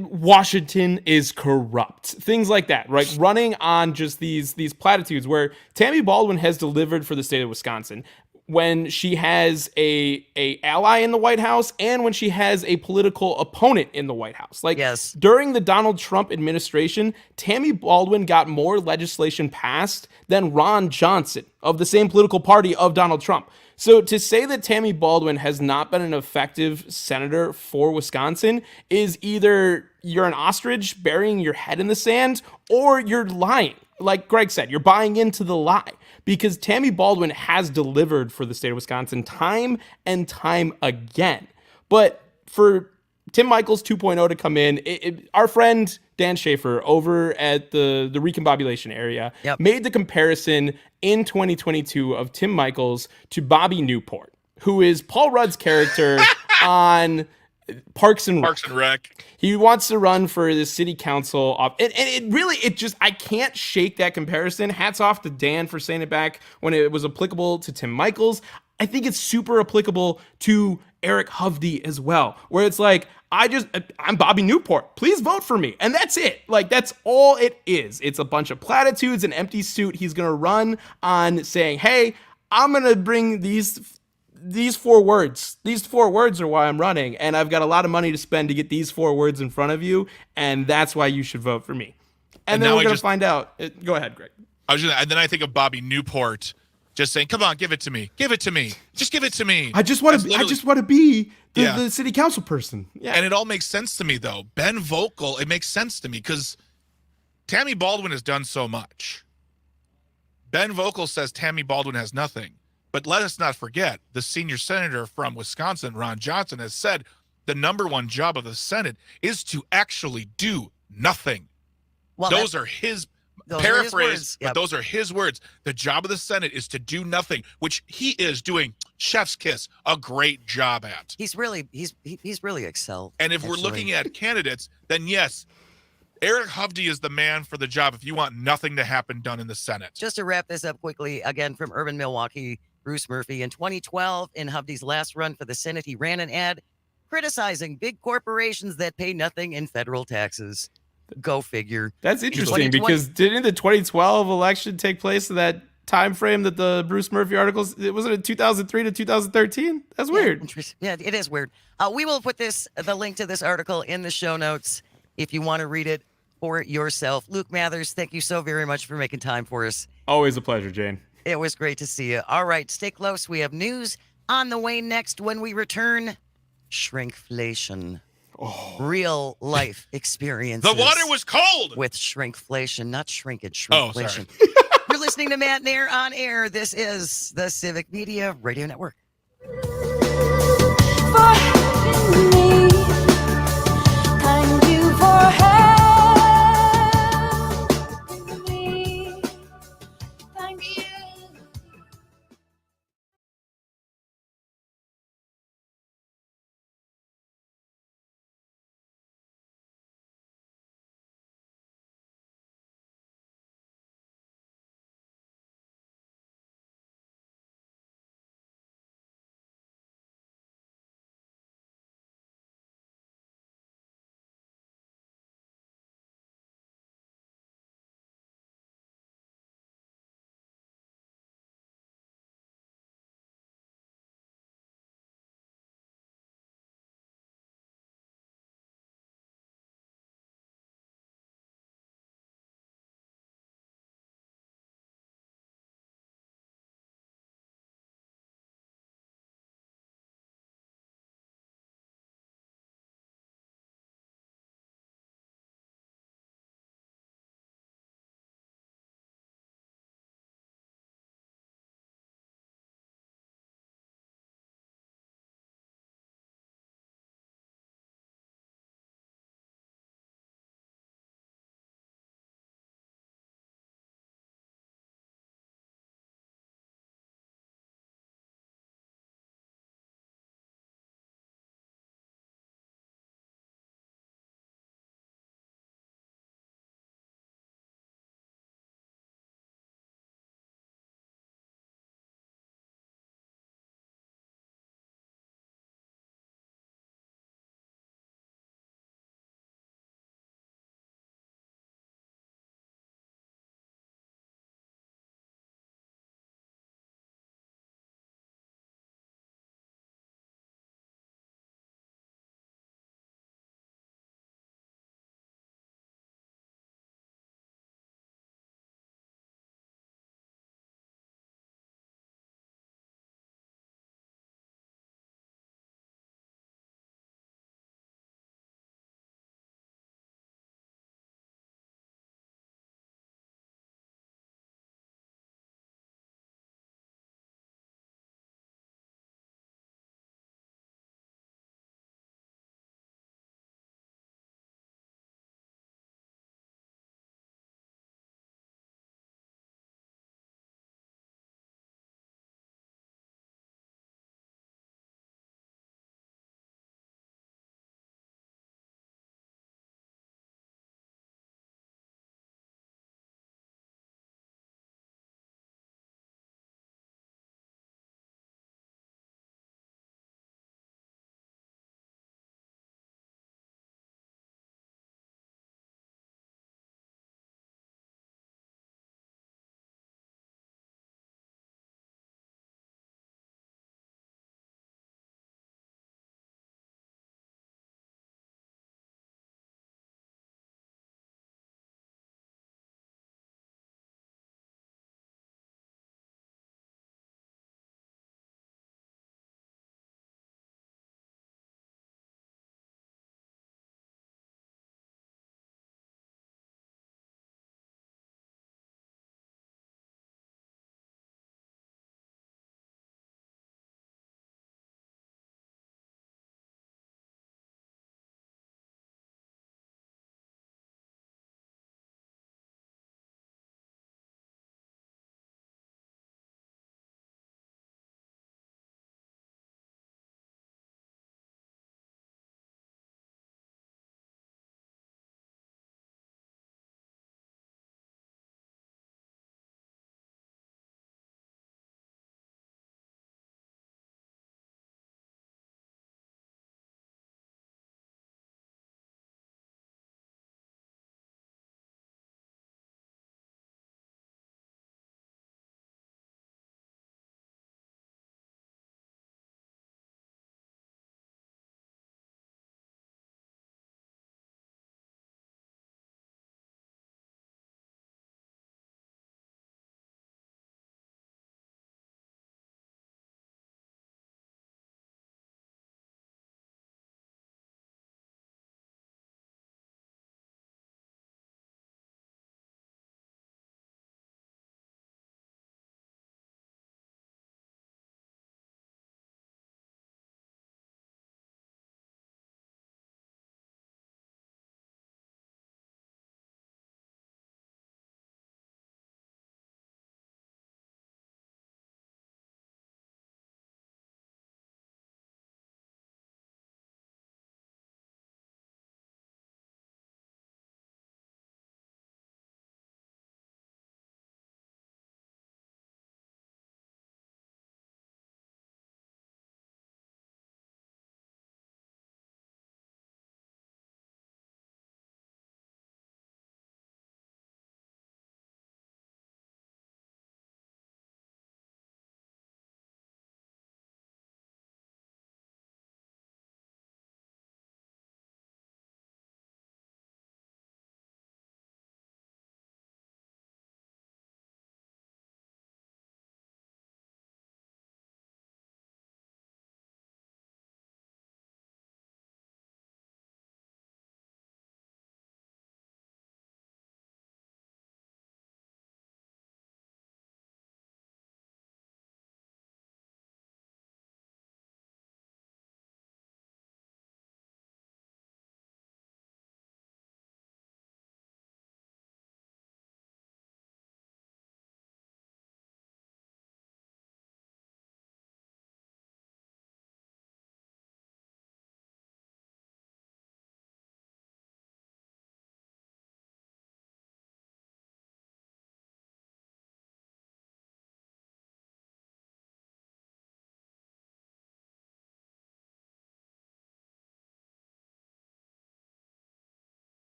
Washington is corrupt. Things like that, right? Running on just these platitudes where Tammy Baldwin has delivered for the state of Wisconsin when she has a ally in the White House and when she has a political opponent in the White House. Like during the Donald Trump administration, Tammy Baldwin got more legislation passed than Ron Johnson of the same political party of Donald Trump. So to say that Tammy Baldwin has not been an effective senator for Wisconsin is either you're an ostrich burying your head in the sand or you're lying. Like Greg said, you're buying into the lie because Tammy Baldwin has delivered for the state of Wisconsin time and time again. But for Tim Michaels 2.0 to come in, our friend Dan Schaefer over at the recombobulation area made the comparison in 2022 of Tim Michaels to Bobby Newport, who is Paul Rudd's character on Parks and Rec. He wants to run for the city council. And I can't shake that comparison. Hats off to Dan for saying it back when it was applicable to Tim Michaels. I think it's super applicable to Eric Hovde as well, where it's like, I'm Bobby Newport. Please vote for me. And that's it. Like, that's all it is. It's a bunch of platitudes, an empty suit. He's going to run on saying, hey, I'm going to bring these 4 words. These 4 words are why I'm running. And I've got a lot of money to spend to get these 4 words in front of you. And that's why you should vote for me. And then we're going to find out. Go ahead, Greg. And then I think of Bobby Newport just saying, come on, give it to me. Give it to me. Just give it to me. I just want to be the city council person. Yeah. And it all makes sense to me, though. Ben Vogel, it makes sense to me because Tammy Baldwin has done so much. Ben Vogel says Tammy Baldwin has nothing. But let us not forget, the senior senator from Wisconsin, Ron Johnson, has said the number one job of the Senate is to actually do nothing. Well, those are his paraphrase, but those are his words. The job of the Senate is to do nothing, which he is doing chef's kiss, a great job at. He's really excelled. And if we're looking at candidates, then yes, Eric Hovde is the man for the job if you want nothing to happen done in the Senate. Just to wrap this up quickly, again from urban Milwaukee, Bruce Murphy. In 2012, in Hovde's last run for the Senate, he ran an ad criticizing big corporations that pay nothing in federal taxes. Go figure. That's interesting because didn't the 2012 election take place in that time frame that the Bruce Murphy articles, wasn't it 2003 to 2013? That's weird. Yeah, it is weird. We will put the link to this article in the show notes if you want to read it for yourself. Luke Mathers, thank you so very much for making time for us. Always a pleasure, Jane. It was great to see you. All right, stay close. We have news on the way next when we return. Shrinkflation. Real life experiences. The water was cold. With shrinkflation, not shrinkage, Oh, shrinkflation. You're listening to Matenaer On Air. This is the Civic Media Radio Network.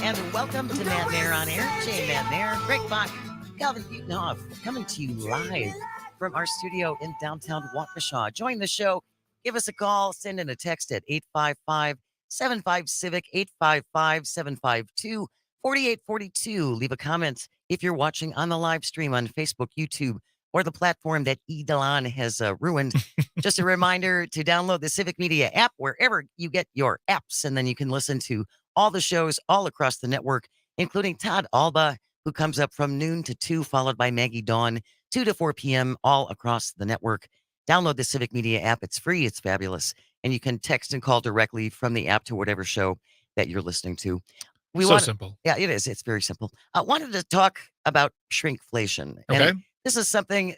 and welcome to Matenaer On Air. Jay Matenaer, Greg Bach, Calvin Butenhoff, coming to you live from our studio in downtown Waukesha. Join the show. Give us a call. Send in a text at 855-75-CIVIC, 855-752-4842. Leave a comment if you're watching on the live stream on Facebook, YouTube, or the platform that Elon has ruined. Just a reminder to download the Civic Media app wherever you get your apps, and then you can listen to all the shows all across the network, including Todd Alba, who comes up from noon to 2, followed by Maggie Dawn, 2 to 4 p.m., all across the network. Download the Civic Media app. It's free. It's fabulous. And you can text and call directly from the app to whatever show that you're listening to. Simple. Yeah, it is. It's very simple. I wanted to talk about shrinkflation. Okay. And this is something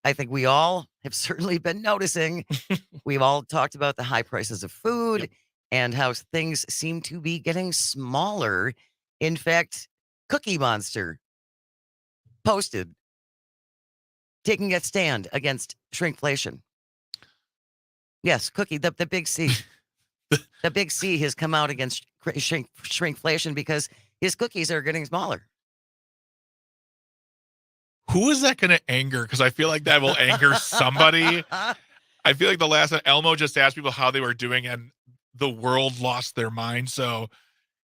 I think we all have certainly been noticing. We've all talked about the high prices of food and how things seem to be getting smaller. In fact, Cookie Monster posted taking a stand against shrinkflation. Yes, Cookie, the big C. The big C has come out against shrinkflation because his cookies are getting smaller. Who is that going to anger? Because I feel like that will anger somebody. I feel like the last time Elmo just asked people how they were doing and the world lost their mind. So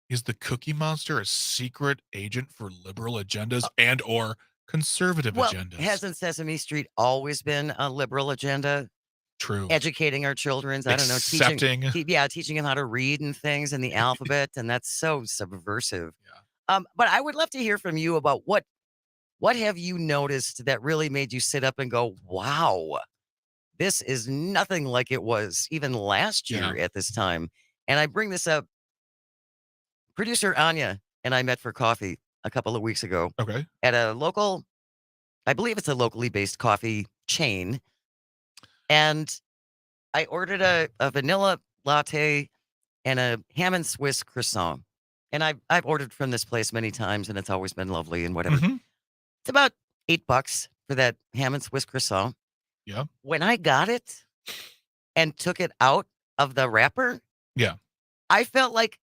is the Cookie Monster a secret agent for liberal agendas and or conservative agendas? Hasn't Sesame Street always been a liberal agenda? True. Educating our children, I don't know, teaching them how to read and things and the alphabet, and that's so subversive. Yeah. But I would love to hear from you about what have you noticed that really made you sit up and go, wow, this is nothing like it was even last year at this time. And I bring this up. Producer Anya and I met for coffee a couple of weeks ago. Okay. At a local, I believe it's a locally based coffee chain. And I ordered a vanilla latte and a ham and Swiss croissant. And I've ordered from this place many times, and it's always been lovely and whatever. Mm-hmm. It's about $8 for that ham and Swiss croissant. Yeah. When I got it and took it out of the wrapper, I felt like,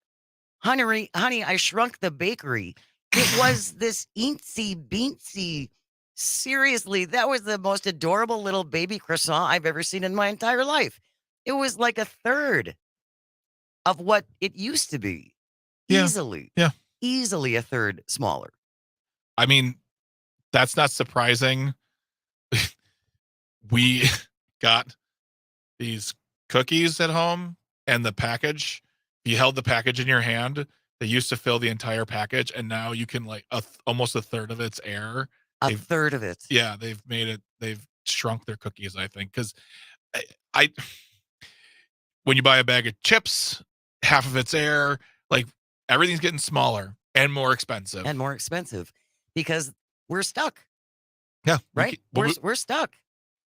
honey, I shrunk the bakery. It was this eensy beensy. Seriously, that was the most adorable little baby croissant I've ever seen in my entire life. It was like a third of what it used to be. Yeah. Easily. Yeah. Easily a third smaller. I mean, that's not surprising. We got these cookies at home and the package. You held the package in your hand. They used to fill the entire package, and now you can almost a third of it's air. A third of it. Yeah, they've made it. They've shrunk their cookies, I think, because I when you buy a bag of chips, half of it's air. Like everything's getting smaller and more expensive. And more expensive because we're stuck. Yeah, right. We're stuck.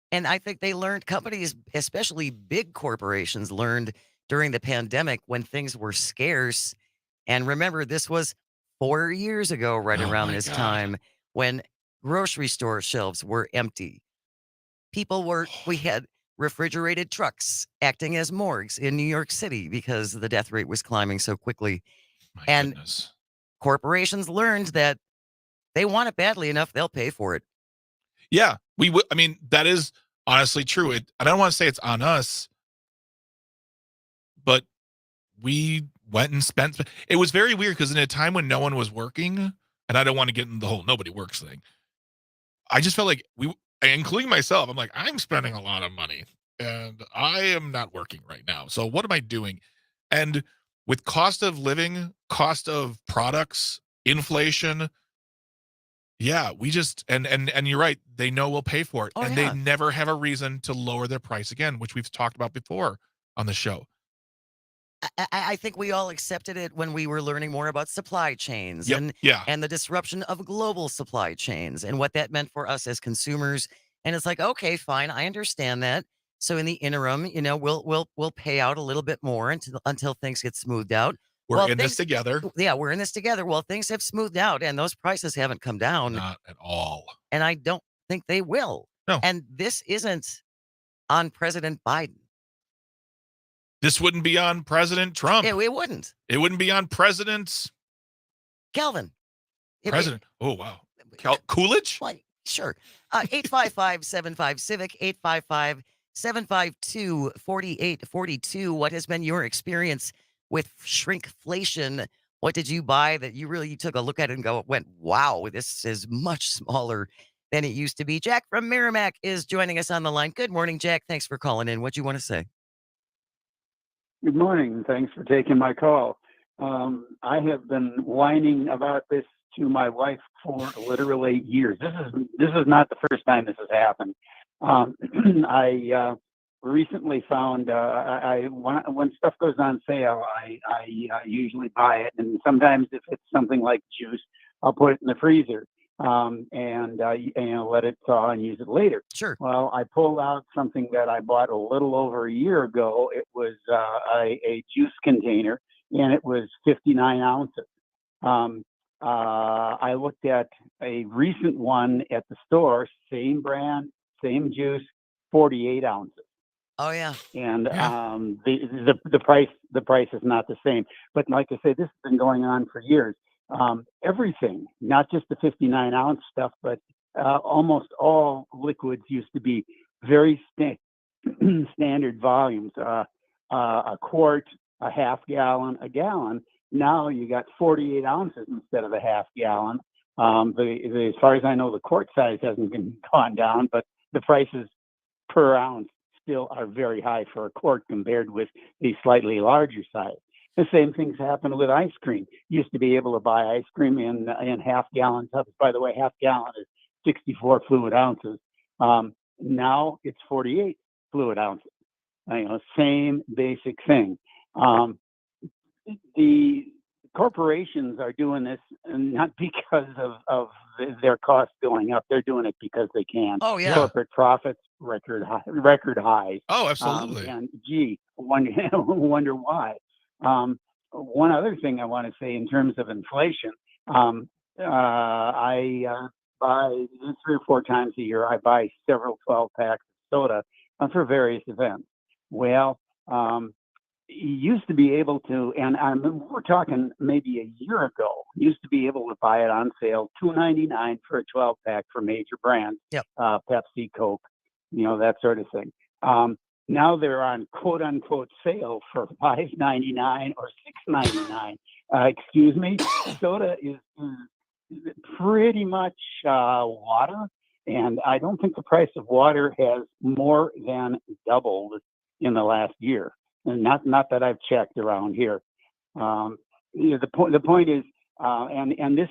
And I think they learned, companies, especially big corporations, learned during the pandemic when things were scarce. And remember, this was 4 years ago, right around this time, when grocery store shelves were empty. We had refrigerated trucks acting as morgues in New York City because the death rate was climbing so quickly. My and goodness. Corporations learned that they want it badly enough, they'll pay for it. Yeah, we would. I mean, that is honestly true. I don't want to say it's on us, but we went and spent. It was very weird because in a time when no one was working, and I don't want to get into the whole nobody works thing. I just felt like including myself, I'm like, I'm spending a lot of money and I am not working right now. So what am I doing? And with cost of living, cost of products, inflation, we just and you're right. They know we'll pay for it, they never have a reason to lower their price again, which we've talked about before on the show. I think we all accepted it when we were learning more about supply chains and the disruption of global supply chains and what that meant for us as consumers. And it's like, okay, fine, I understand that. So in the interim, we'll pay out a little bit more until things get smoothed out. We're in this together. Yeah, we're in this together. Well, things have smoothed out and those prices haven't come down. Not at all. And I don't think they will. No. And this isn't on President Biden. This wouldn't be on President Trump. It wouldn't. It wouldn't be on President Calvin. President. Oh, wow. Coolidge? Well, sure. 855-75-CIVIC, 855-752-4842. What has been your experience with shrinkflation? What did you buy that you took a look at it and went, wow, this is much smaller than it used to be? Jack from Merrimack is joining us on the line. Good morning, Jack. Thanks for calling in. What do you want to say? Good morning. Thanks for taking my call. I have been whining about this to my wife for literally years. This is not the first time this has happened. I recently found when stuff goes on sale, I usually buy it, and sometimes if it's something like juice, I'll put it in the freezer and let it thaw and use it later. Sure. Well, I pulled out something that I bought a little over a year ago. It was a juice container, and it was 59 ounces. I looked at a recent one at the store, same brand, same juice, 48 ounces. Oh yeah. And the price is not the same. But like I say, this has been going on for years. Everything, not just the 59 ounce stuff, but almost all liquids used to be very standard volumes. A quart, a half gallon, a gallon. Now you got 48 ounces instead of a half gallon. As far as I know, the quart size hasn't gone down, but the prices per ounce still are very high for a quart compared with the slightly larger size. The same things happen with ice cream. You used to be able to buy ice cream in half gallon tubs. By the way, half gallon is 64 fluid ounces. Now it's 48 fluid ounces. Same basic thing. The corporations are doing this not because of their costs going up. They're doing it because they can. Oh yeah. Corporate profits record highs. Oh, absolutely. And gee, wonder why. One other thing I want to say in terms of inflation, I buy 3 or 4 times a year. I buy several 12-packs of soda for various events. Well, you used to be able to, and we're talking maybe a year ago, used to be able to buy it on sale, $2.99 for a 12-pack for major brands, Yep. Pepsi, Coke, that sort of thing. Now they're on quote unquote sale for $5.99 or $6.99. Excuse me, soda is pretty much water, and I don't think the price of water has more than doubled in the last year. And not that I've checked around here. The point is, and this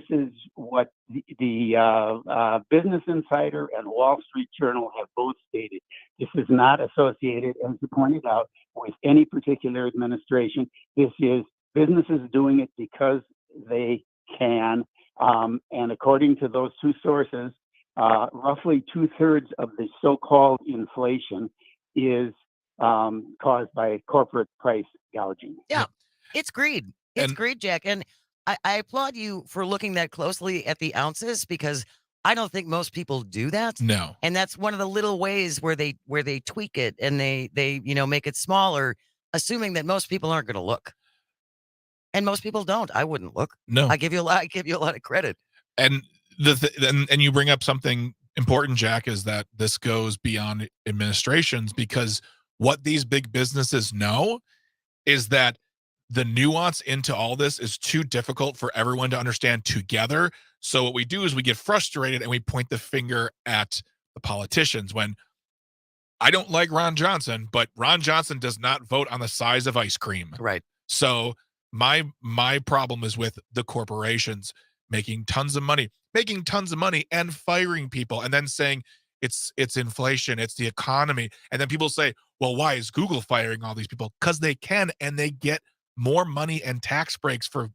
is what the Business Insider and Wall Street Journal have both stated. This is not associated, as you pointed out, with any particular administration. This is businesses doing it because they can. And according to those 2 sources, roughly 2/3 of the so-called inflation is caused by corporate price gouging. Yeah. It's greed. It's greed, Jack. And I applaud you for looking that closely at the ounces, because I don't think most people do that. No. And that's one of the little ways where they tweak it and they make it smaller, assuming that most people aren't going to look. And most people don't. I wouldn't look. No. I give you a lot of credit. And and you bring up something important, Jack, is that this goes beyond administrations, because what these big businesses know is that the nuance into all this is too difficult for everyone to understand together. So what we do is we get frustrated and we point the finger at the politicians. When I don't like Ron Johnson, but Ron Johnson does not vote on the size of ice cream. Right. So my problem is with the corporations making tons of money and firing people, and then saying it's inflation, it's the economy. And then people say, well, why is Google firing all these people? Because they can, and they get more money and tax breaks for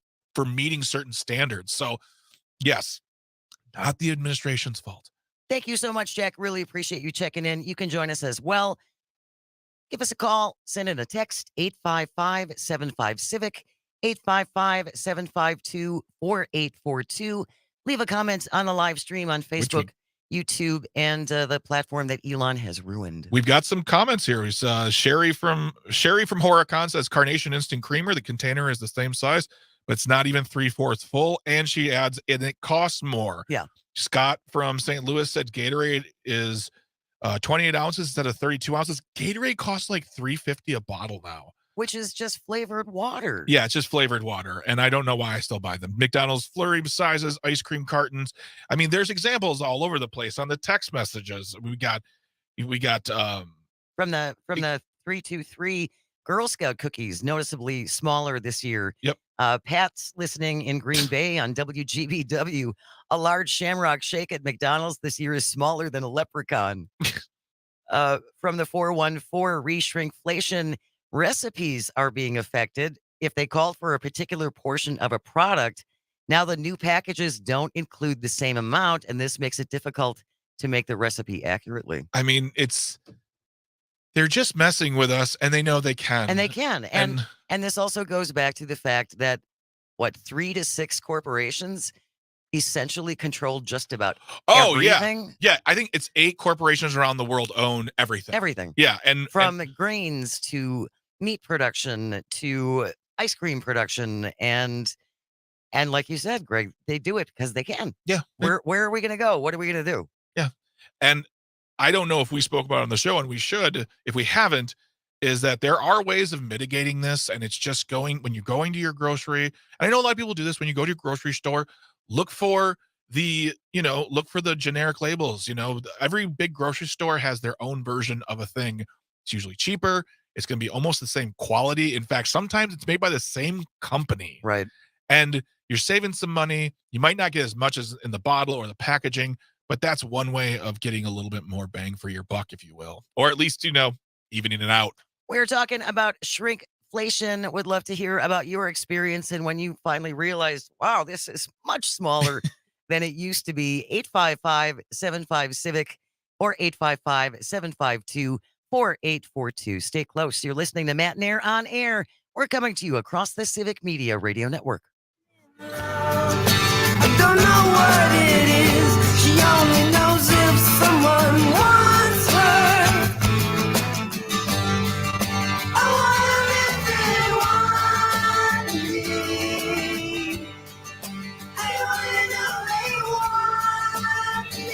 meeting certain standards. So yes, not the administration's fault. Thank you so much, Jack. Really appreciate you checking in. You can join us as well. Give us a call, send in a text, 855-75-CIVIC, 855-752-4842. Leave a comment on the live stream on Facebook, YouTube, and the platform that Elon has ruined. We've got some comments here. Sherry from Horicon says Carnation Instant Creamer. The container is the same size, but it's not even 3/4 full. And she adds, and it costs more. Yeah. Scott from St. Louis said Gatorade is 28 ounces instead of 32 ounces. Gatorade costs like $3.50 a bottle now. Which is just flavored water. Yeah, it's just flavored water, and I don't know why I still buy them. McDonald's flurry sizes, ice cream cartons. I mean, there's examples all over the place on the text messages. We got From the 323 Girl Scout cookies, noticeably smaller this year. Yep. Pat's listening in Green Bay on WGBW. A large Shamrock Shake at McDonald's this year is smaller than a leprechaun. From the 414, re-shrinkflation recipes are being affected. If they call for a particular portion of a product, now the new packages don't include the same amount, and this makes it difficult to make the recipe accurately. I mean, they're just messing with us, and they know they can. And they can. And this also goes back to the fact that, 3 to 6 corporations essentially control just about everything. Yeah, I think it's 8 corporations around the world own everything. Everything. Yeah, and from grains to meat production to ice cream production, and like you said, Greg, they do it because they can. Yeah. Where are we going to go? What are we going to do? Yeah. And I don't know if we spoke about it on the show, and we should, if we haven't, is that there are ways of mitigating this, and it's just when you're going to your grocery, and I know a lot of people do this when you go to your grocery store, look for the generic labels. Every big grocery store has their own version of a thing. It's usually cheaper. It's going to be almost the same quality. In fact, sometimes it's made by the same company. Right. And you're saving some money. You might not get as much as in the bottle or the packaging, but that's one way of getting a little bit more bang for your buck, if you will, or at least, evening it out. We're talking about shrinkflation. Would love to hear about your experience and when you finally realized, wow, this is much smaller than it used to be. 855-75-CIVIC or 855-752-4842. Stay close. You're listening to Matenaer On Air. We're coming to you across the Civic Media Radio Network. I don't know what it is. She only knows if someone wants her. I wanna live they want me. I wanna know they want me.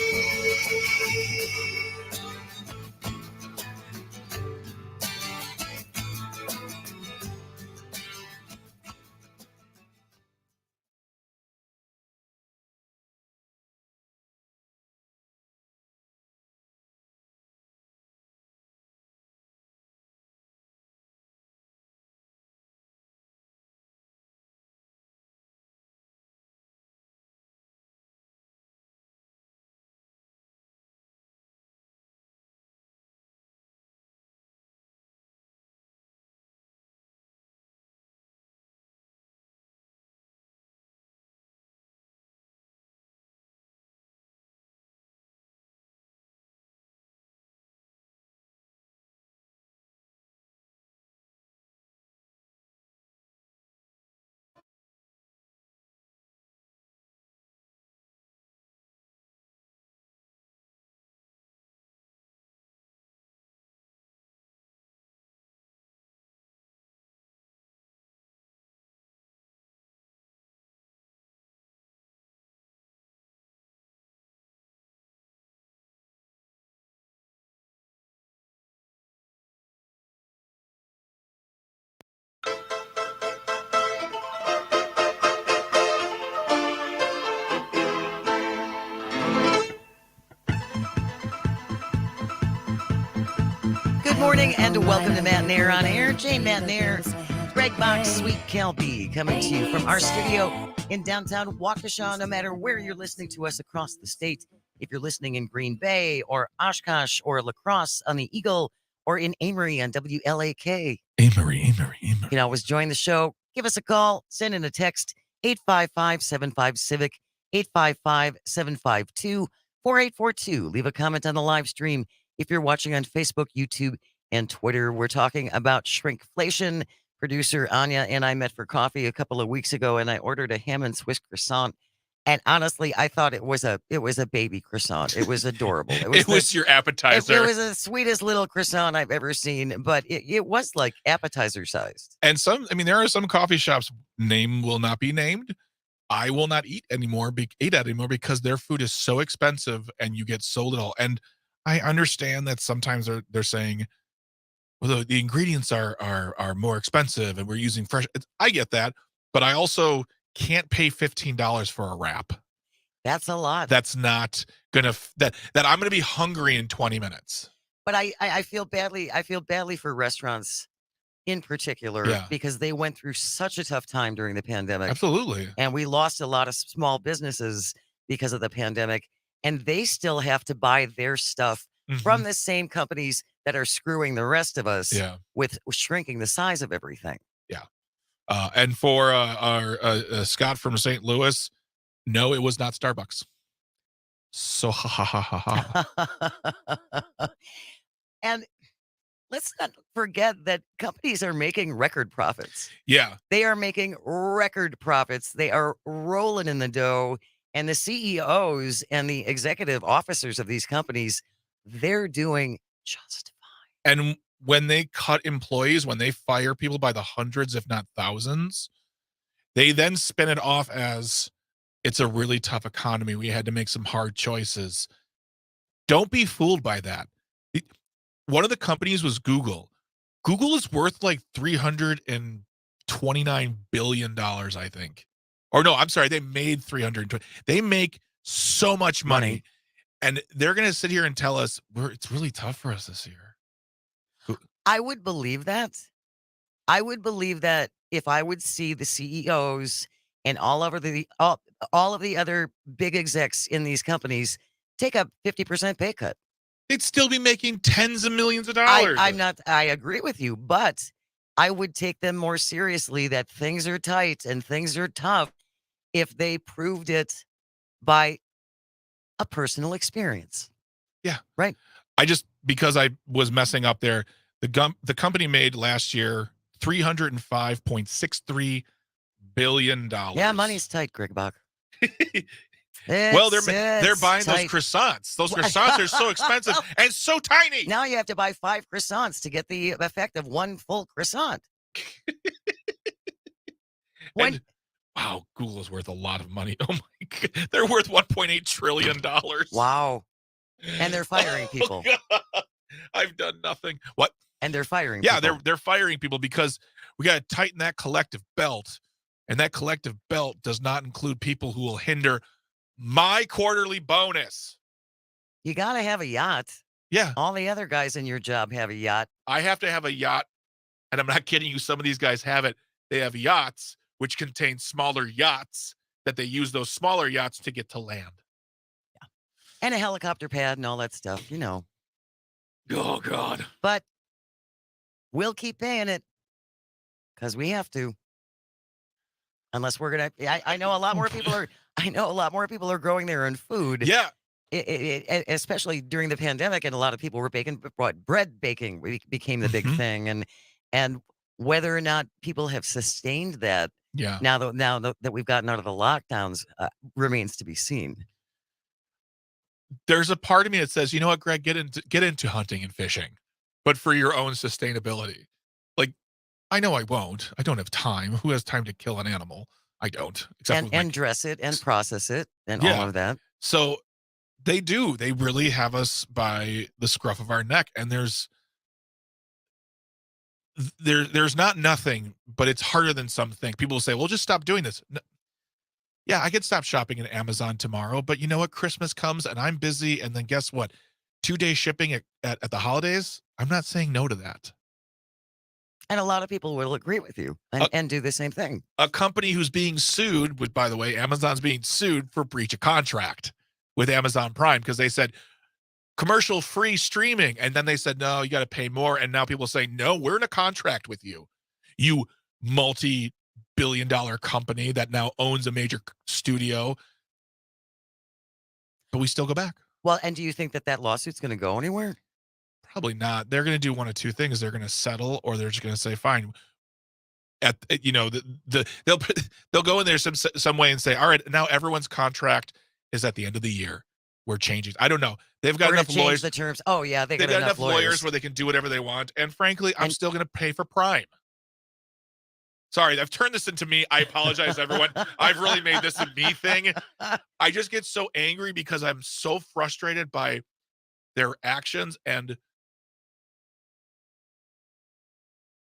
Good morning and welcome to Matenaer On Air. Jane Matenaer, Greg Bach, Sweet Kelby, coming to you from our studio in downtown Waukesha. No matter where you're listening to us across the state, if you're listening in Green Bay or Oshkosh or La Crosse on the Eagle or in Amory on WLAK. Amory. You can always join the show. Give us a call. Send in a text, 855-75-CIVIC, 855-752-4842. Leave a comment on the live stream if you're watching on Facebook, YouTube, and Twitter. We're talking about shrinkflation. Producer Anya and I met for coffee a couple of weeks ago, and I ordered a ham and Swiss croissant. And honestly, I thought it was a baby croissant. It was adorable. It was your it appetizer. was the sweetest little croissant I've ever seen, but it was like appetizer sized. And there are some coffee shops, name will not be named. I will not eat anymore because their food is so expensive and you get so little. And I understand that sometimes they're saying, well, the ingredients are more expensive and we're using fresh. I get that, but I also can't pay $15 for a wrap. That's a lot. That's not gonna that I'm gonna be hungry in 20 minutes. But I feel badly. I feel badly for restaurants in particular Yeah. because they went through such a tough time during the pandemic. Absolutely. And we lost a lot of small businesses because of the pandemic. And they still have to buy their stuff from the same companies that are screwing the rest of us Yeah. with shrinking the size of everything. Yeah. And for our Scott from St. Louis, no, it was not Starbucks. So ha ha ha ha. And let's not forget that companies are making record profits. Yeah. They are making record profits. They are rolling in the dough. And the CEOs and the executive officers of these companies, they're doing just fine. And when they cut employees, when they fire people by the hundreds, if not thousands, they then spin it off as it's a really tough economy. We had to make some hard choices. Don't be fooled by that. One of the companies was Google. Google is worth like $329 billion, I think. Or no, I'm sorry, they made 320. They make so much money. And they're going to sit here and tell us it's really tough for us this year. I would believe that. I would believe that if I would see the CEOs and all of the other big execs in these companies take a 50% pay cut. They'd still be making tens of millions of dollars. I agree with you, but I would take them more seriously that things are tight and things are tough if they proved it by a personal experience. Yeah. Right. Because I was messing up there, the company made last year $305.63 billion. Yeah, money's tight, Greg Bach. Well, they're buying those croissants. Those croissants are so expensive and so tiny. Now you have to buy 5 croissants to get the effect of one full croissant. Wow, Google's worth a lot of money. Oh my God. They're worth $1.8 trillion. Wow. And they're firing people. God. I've done nothing. What? And they're firing people. Yeah, they're firing people because we got to tighten that collective belt. And that collective belt does not include people who will hinder my quarterly bonus. You got to have a yacht. Yeah. All the other guys in your job have a yacht. I have to have a yacht. And I'm not kidding you. Some of these guys have it. They have yachts, which contain smaller yachts that they use those smaller yachts to get to land. Yeah. And a helicopter pad and all that stuff, you know. Oh, God. But we'll keep paying it because we have to. Unless we're going to, I know a lot more people are growing their own food. Yeah. Especially during the pandemic, and a lot of people were bread baking became the big thing, and whether or not people have sustained that, now that we've gotten out of the lockdowns, remains to be seen. There's a part of me that says, you know what, Greg, get into hunting and fishing, but for your own sustainability. Like, I know I won't. I don't have time. Who has time to kill an animal? I don't. And dress it and process it and all of that. So they do. They really have us by the scruff of our neck. And there's not nothing, but it's harder than some think. People will say, well, just stop doing this. No. Yeah, I could stop shopping at Amazon tomorrow, but you know what? Christmas comes and I'm busy. And then guess what? 2-day shipping at the holidays. I'm not saying no to that. And a lot of people will agree with you and do the same thing. A company who's being sued, which, by the way, Amazon's being sued for breach of contract with Amazon Prime because they said commercial-free streaming. And then they said, no, you got to pay more. And now people say, no, we're in a contract with you. You multi-billion-dollar company that now owns a major studio. But we still go back. Well, and do you think that lawsuit's going to go anywhere? Probably not. They're going to do one of two things. They're going to settle, or they're just going to say, fine, they'll go in there some way and say, all right, now everyone's contract is at the end of the year. We're changing. I don't know. They've got enough lawyers. The terms. Oh yeah, they've got enough lawyers where they can do whatever they want. And frankly, I'm still going to pay for Prime. Sorry, I've turned this into me. I apologize, everyone. I've really made this a me thing. I just get so angry because I'm so frustrated by their actions, and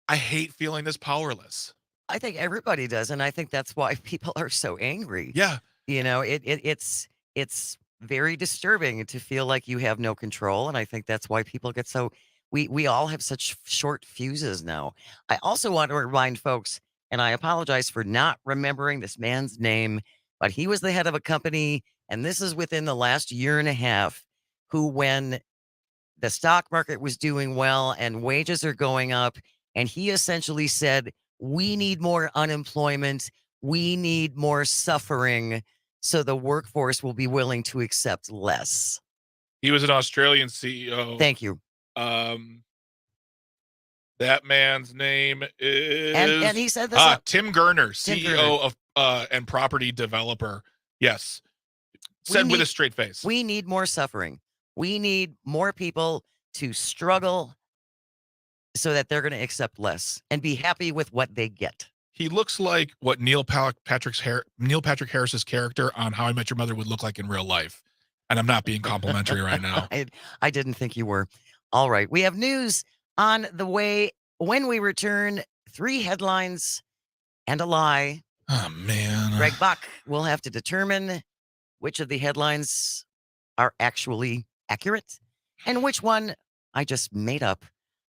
I hate feeling this powerless. I think everybody does, and I think that's why people are so angry. Yeah. It's very disturbing to feel like you have no control, and I think that's why people get so we all have such short fuses now. I also want to remind folks, and I apologize for not remembering this man's name, but he was the head of a company, and this is within the last year and a half, who, when the stock market was doing well and wages are going up, and he essentially said, we need more unemployment, we need more suffering, so the workforce will be willing to accept less. He was an Australian CEO. Thank you. That man's name is and he said this Tim Gurner, CEO of and property developer. Yes. Said with a straight face. We need more suffering. We need more people to struggle so that they're going to accept less and be happy with what they get. He looks like what Neil Patrick Harris's character on How I Met Your Mother would look like in real life. And I'm not being complimentary right now. I didn't think you were. All right. We have news on the way. When we return, 3 headlines and a lie. Oh, man. Greg Bach will have to determine which of the headlines are actually accurate and which one I just made up.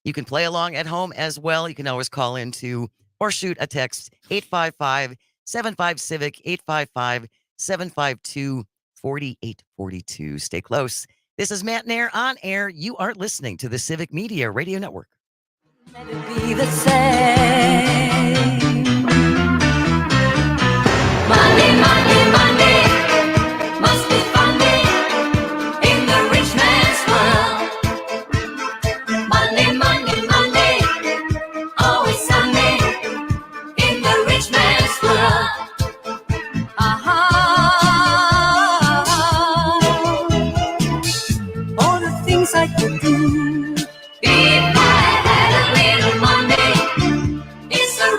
You can play along at home as well. You can always call into or shoot a text 855-75-CIVIC, 855-752-4842. Stay close. This is Matenaer On Air. You are listening to the Civic Media Radio Network. Let it be the same. Money, money, money must be funny in the rich man's world. Money, money, money, always sunny in the rich man's world. All the things I could do if I had a little money. It's a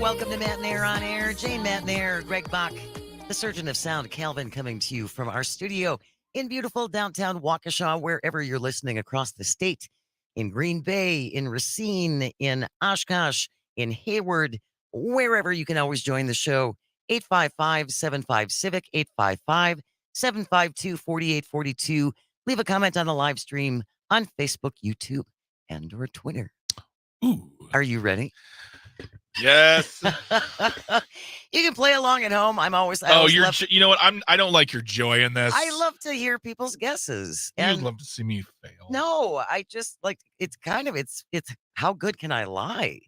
welcome to Matenaer On Air. Jane Matenaer, Greg Bach, the surgeon of sound, Calvin, coming to you from our studio in beautiful downtown Waukesha, wherever you're listening across the state, in Green Bay, in Racine, in Oshkosh, in Hayward, wherever you can always join the show. 855-75-CIVIC, 855-752-4842. Leave a comment on the live stream on Facebook, YouTube, and or Twitter. Ooh. Are you ready? Yes. You can play along at home. I always you know what? I don't like your joy in this. I love to hear people's guesses. You'd And love to see me fail. no, I just like it's how good can I lie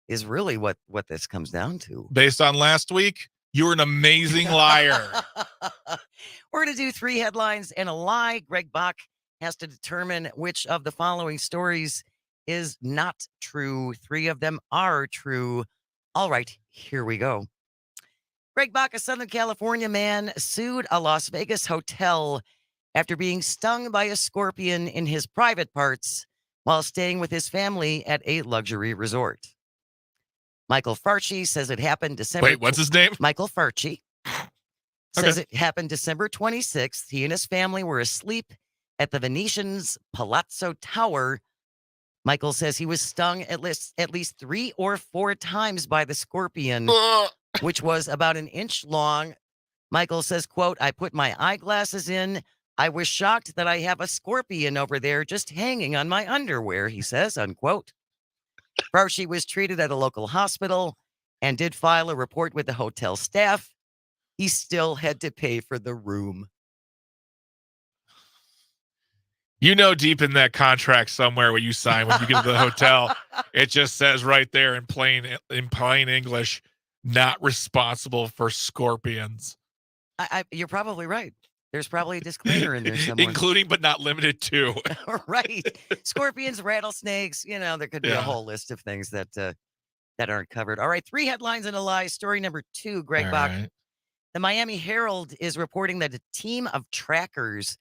is really what this comes down to. Based on last week, you were an amazing liar. We're going to do 3 headlines and a lie. Greg Bach has to determine which of the following stories is not true. 3 of them are true. All right, here we go. Greg Bach, a Southern California man, sued a Las Vegas hotel after being stung by a scorpion in his private parts while staying with his family at a luxury resort. Michael Farchi says it happened December. Wait, what's his name? Michael Farchi says Okay. it happened December 26th. He and his family were asleep at the Venetian's Palazzo Tower. Michael says he was stung at least 3 or 4 times by the scorpion, which was about an inch long. Michael says, quote, I put my eyeglasses in. I was shocked that I have a scorpion over there just hanging on my underwear, he says, unquote. Farshi was treated at a local hospital and did file a report with the hotel staff. He still had to pay for the room. You know, deep in that contract somewhere when you sign, when you get to the hotel, it just says right there in plain English, not responsible for scorpions. You're probably right. There's probably a disclaimer in there somewhere. Including but not limited to. Right. Scorpions, rattlesnakes, there could be a Yeah. whole list of things that aren't covered. All right, 3 headlines and a lie. Story number 2, Greg All Bach. right. The Miami Herald is reporting that a team of trackers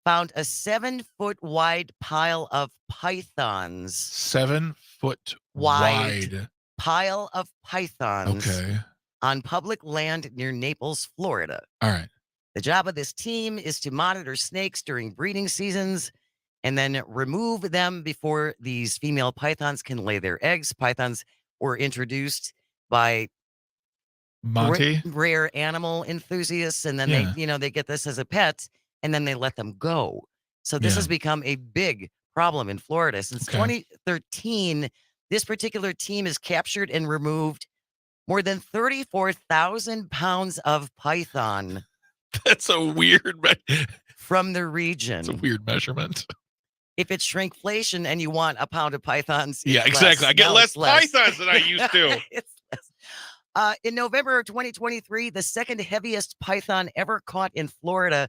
found a 7-foot wide pile of pythons. 7 foot Wide. wide. Pile of pythons Okay. on public land near Naples, Florida. All right. The job of this team is to monitor snakes during breeding seasons and then remove them before these female pythons can lay their eggs. Pythons were introduced by Monty. rare animal enthusiasts, and then they get this as a pet, and then they let them go. So this Yeah. has become a big problem in Florida. Since Okay. 2013, this particular team has captured and removed more than 34,000 pounds of python That's a weird from the region. It's a weird measurement. If it's shrinkflation and you want a pound of pythons, it's Yeah, exactly. less. I get Now less it's less. pythons than I used to. It's less. In November of 2023, the second heaviest python ever caught in Florida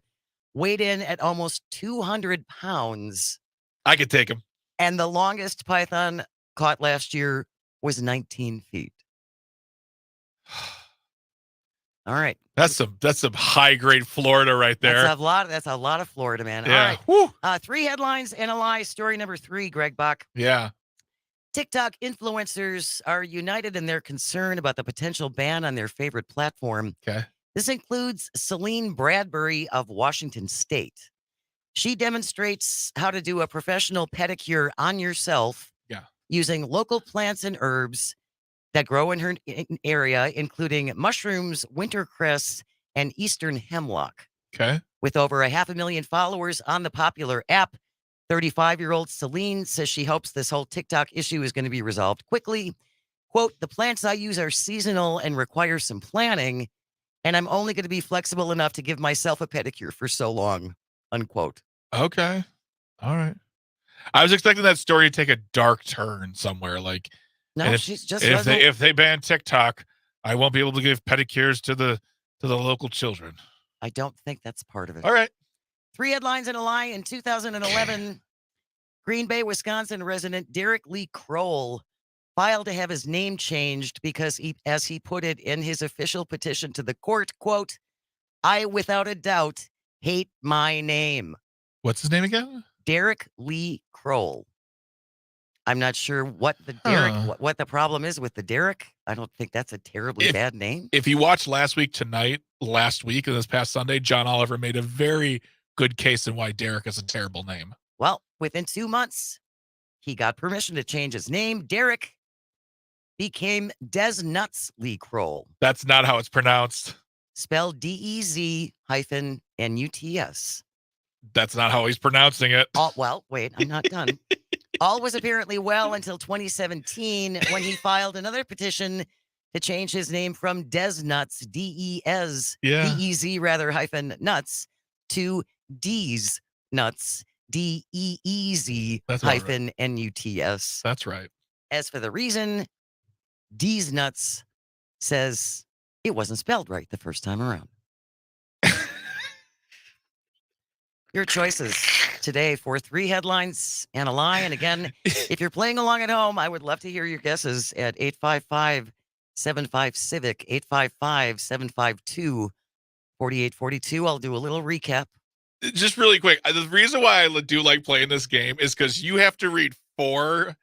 weighed in at almost 200 pounds. I could take him. And the longest python caught last year was 19 feet. All right. That's some high grade Florida right there. That's a lot of Florida, man. Yeah. All Woo. right. 3 headlines and a lie. Story number 3, Greg Bach. Yeah. TikTok influencers are united in their concern about the potential ban on their favorite platform. Okay. This includes Celine Bradbury of Washington State. She demonstrates how to do a professional pedicure on yourself using local plants and herbs that grow in her area, including mushrooms, wintercress, and eastern hemlock. Okay. With over 500,000 followers on the popular app, 35-year-old Celine says she hopes this whole TikTok issue is going to be resolved quickly. Quote, the plants I use are seasonal and require some planning, and I'm only going to be flexible enough to give myself a pedicure for so long, unquote. Okay. All right. I was expecting that story to take a dark turn somewhere. Like, No, if, she's just if they ban TikTok, I won't be able to give pedicures to the local children. I don't think that's part of it. All right. 3 headlines and a lie. In 2011, Green Bay, Wisconsin resident Derek Lee Kroll filed to have his name changed because as he put it in his official petition to the court, quote, I, without a doubt, hate my name. What's his name again? Derek Lee Kroll. I'm not sure what the Derek, Huh. what the problem is with the Derek. I don't think that's a terribly bad name. If you watched Last Week Tonight, last week and this past Sunday, John Oliver made a very good case in why Derek is a terrible name. Well, within 2 months, he got permission to change his name. Derek became Des Nuts Lee Kroll, That's not how it's pronounced. spelled DEZ-NUTS. That's not how he's pronouncing it. Well, wait, I'm not done. All was apparently well until 2017 when he filed another petition to change his name from Des Nuts, D-E-Z, Yeah. D-E-Z rather hyphen nuts, to D's Nuts, D-E-E-Z That's about right. hyphen N-U-T-S. That's right. As for the reason, D's Nuts says it wasn't spelled right the first time around. Your choices today for 3 headlines and a lie. And again, if you're playing along at home, I would love to hear your guesses at 855-75-CIVIC, 855-752-4842. I'll do a little recap. Just really quick, the reason why I do like playing this game is because you have to read 4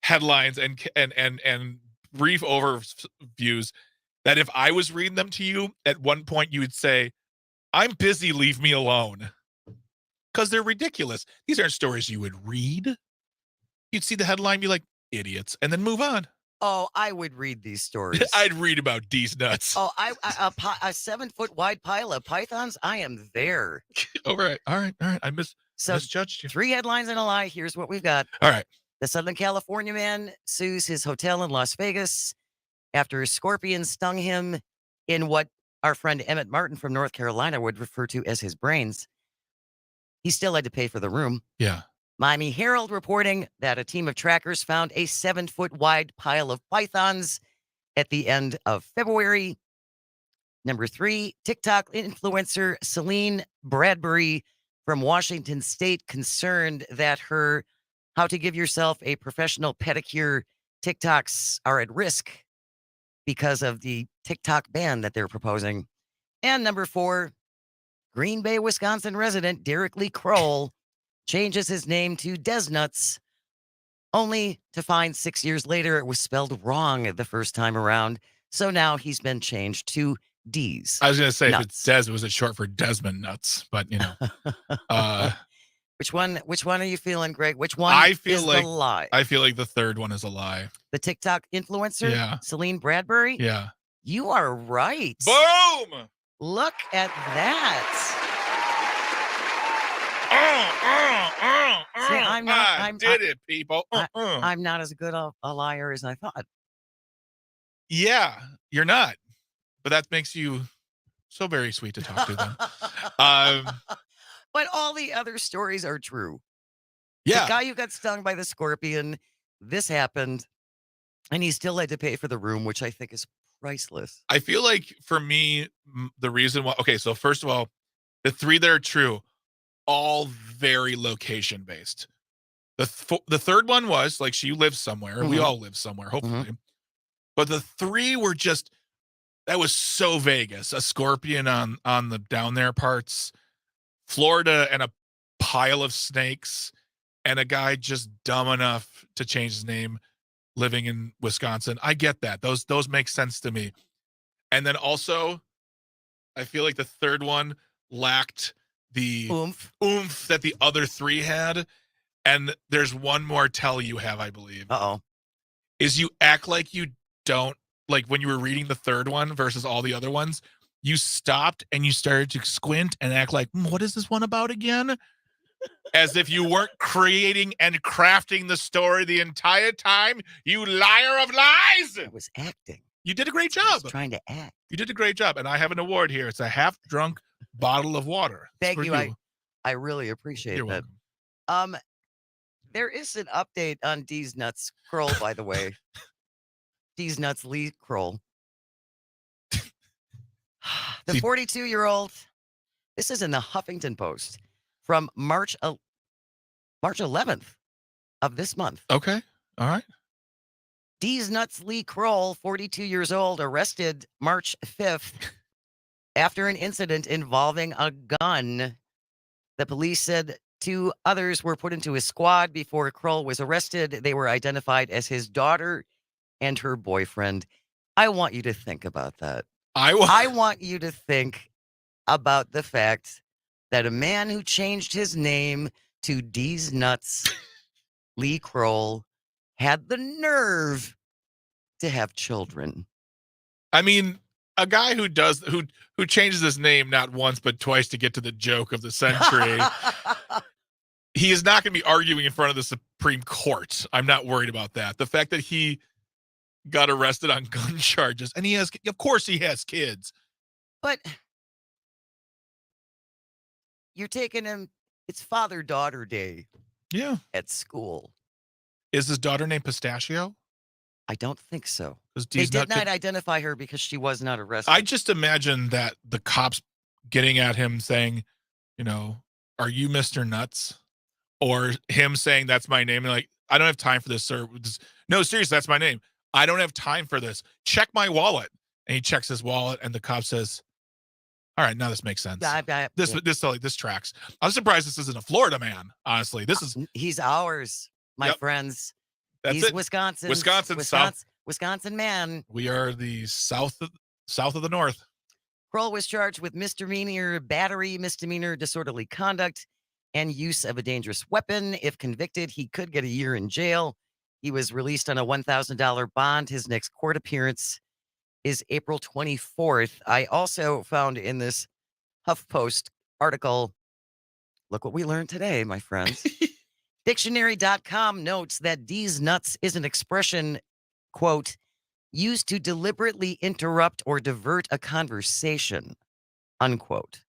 headlines and brief overviews that if I was reading them to you, at one point you would say, "I'm busy, leave me alone." Because they're ridiculous. These aren't stories you would read. You'd see the headline, be like, idiots, and then move on. Oh, I would read these stories. I'd read about these nuts. Oh, a 7-foot wide pile of pythons. I am there. All right. I So misjudged you. 3 headlines and a lie. Here's what we've got. All right. The Southern California man sues his hotel in Las Vegas after a scorpion stung him in what our friend Emmett Martin from North Carolina would refer to as his brains. He still had to pay for the room. Yeah. Miami Herald reporting that a team of trackers found a 7-foot wide pile of pythons at the end of February. Number 3, TikTok influencer Celine Bradbury from Washington State concerned that her how to give yourself a professional pedicure TikToks are at risk because of the TikTok ban that they're proposing. And number 4, Green Bay, Wisconsin resident Derek Lee Kroll changes his name to Des Nuts, only to find 6 years later it was spelled wrong the first time around. So now he's been changed to D's. I was going to say, Nuts. if it's Des, was it short for Desmond Nuts? But, you know. Which one are you feeling, Greg? Which one I feel is like the lie? I feel like the third one is a lie. The TikTok influencer, Yeah. Celine Bradbury? Yeah. You are right. Boom! Look at that. See, did it, people. I'm not as good a liar as I thought. Yeah, you're not. But that makes you so very sweet to talk to them. But all the other stories are true. Yeah. The guy who got stung by the scorpion, this happened, and he still had to pay for the room, which I think is priceless. I feel like for me, the reason why, okay, so first of all, the 3 that are true, all very location based. The third one was like she lives somewhere. We all live somewhere, hopefully. But the 3 were just, that was so Vegas. A scorpion on the down there parts, Florida, and a pile of snakes, and a guy just dumb enough to change his name living in Wisconsin. I get that. Those make sense to me. And then also, I feel like the third one lacked the oomph that the other 3 had. And there's one more tell you have, I believe. Uh-oh. Is you act like you don't, like when you were reading the third one versus all the other ones, you stopped and you started to squint and act like, what is this one about again? As if you weren't creating and crafting the story the entire time, you liar of lies. I was acting. You did a great I job. was trying to act. You did a great job. And I have an award here. It's a half-drunk bottle of water. Thank you. I really appreciate You're that. welcome. There is an update on D's Nuts Kroll, by the way. D's Nuts Lee Kroll. The 42-year-old, this is in the Huffington Post from March 11th of this month. Okay. All right. D's Nuts Lee Kroll, 42 years old, arrested March 5th after an incident involving a gun. The police said 2 others were put into his squad before Kroll was arrested. They were identified as his daughter and her boyfriend. I want you to think about that. I want you to think about the fact that a man who changed his name to D's Nuts, Lee Kroll, had the nerve to have children. I mean, a guy who changes his name not once but twice to get to the joke of the century. He is not going to be arguing in front of the Supreme Court. I'm not worried about that. The fact that he got arrested on gun charges, and of course he has kids. But you're taking him, it's Father-Daughter Day. Yeah. At school. Is his daughter named Pistachio? I don't think so. They did not identify her because she was not arrested. I just imagine that the cops getting at him saying, are you Mr. Nuts? Or him saying, that's my name. And like, I don't have time for this, sir. No, seriously, that's my name. I don't have time for this. Check my wallet. And he checks his wallet, and the cop says, all right, now this makes sense. This tracks. I'm surprised this isn't a Florida man, honestly. He's ours, my friends. He's Wisconsin man. We are the south of the north. Kroll was charged with misdemeanor battery, misdemeanor disorderly conduct, and use of a dangerous weapon. If convicted, he could get a year in jail. He was released on a $1,000 bond. His next court appearance is April 24th. I also found in this HuffPost article, look what we learned today, my friends. Dictionary.com notes that D's Nuts is an expression, quote, used to deliberately interrupt or divert a conversation, unquote.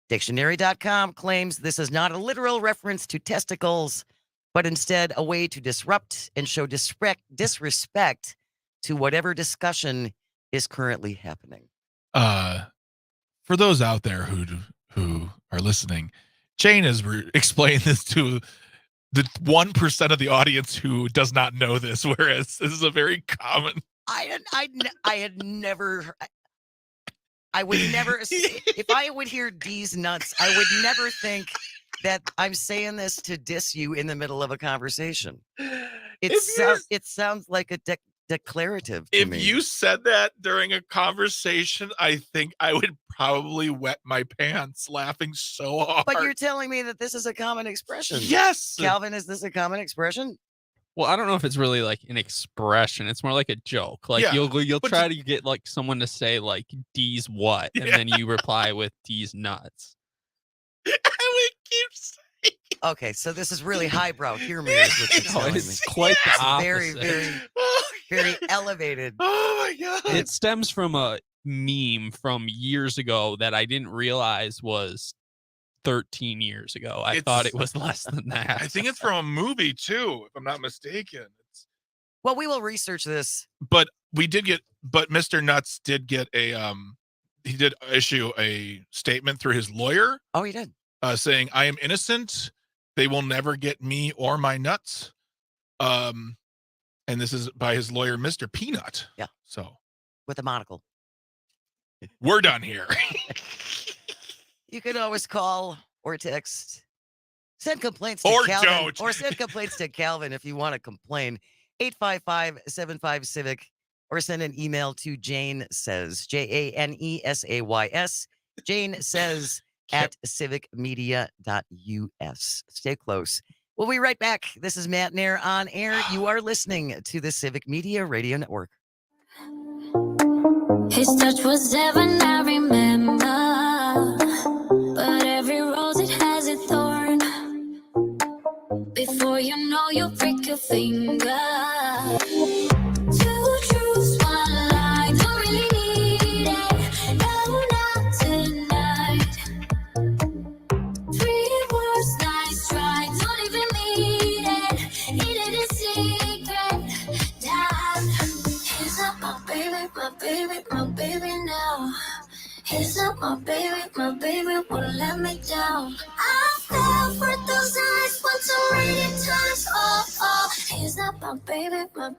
Dictionary.com claims this is not a literal reference to testicles, but instead a way to disrupt and show disrespect to whatever discussion is currently happening. For those out there who are listening, Jane has explained this to the 1% of the audience who does not know this, whereas this is a very common. I would never, if I would hear D's Nuts, I would never think that I'm saying this to diss you in the middle of a conversation. It sounds like a declarative to me. If you said that during a conversation, I think I would probably wet my pants laughing so hard. But you're telling me that this is a common expression. Yes. Calvin, is this a common expression? Well, I don't know if it's really like an expression. It's more like a joke. Like you'll try to get like someone to say like D's what, and then you reply with D's nuts. And we keep saying. Okay, so this is really highbrow humor. It's quite the opposite. Very, very, very elevated. Oh my God! It stems from a meme from years ago that I didn't realize was 13 years ago. I thought it was less than that. I think it's from a movie too, if I'm not mistaken. Well, we will research this. But Mr. Nuts did get he did issue a statement through his lawyer. Oh, he did. Saying, I am innocent. They will never get me or my nuts. And this is by his lawyer, Mr. Peanut. Yeah. So with a monocle. We're done here. You can always call or text. Send complaints to Calvin. Don't. Or send complaints to Calvin if you want to complain. 855-75-CIVIC. Or send an email to Jane Says, JANESAYS. Jane Says at civicmedia.us. Stay close. We'll be right back. This is Matenaer On Air. You are listening to the Civic Media Radio Network. His touch was heaven, I remember. But every rose, it has a thorn. Before you know, you break your finger. Two truths, one lie. Don't really need it. No, not tonight. Three words, nice try. Don't even need it. Eat it in secret. Dad, he's not my baby now. He's not my baby, won't let me down. I fell for 1,000 nights, once already times, oh. He's not my baby now.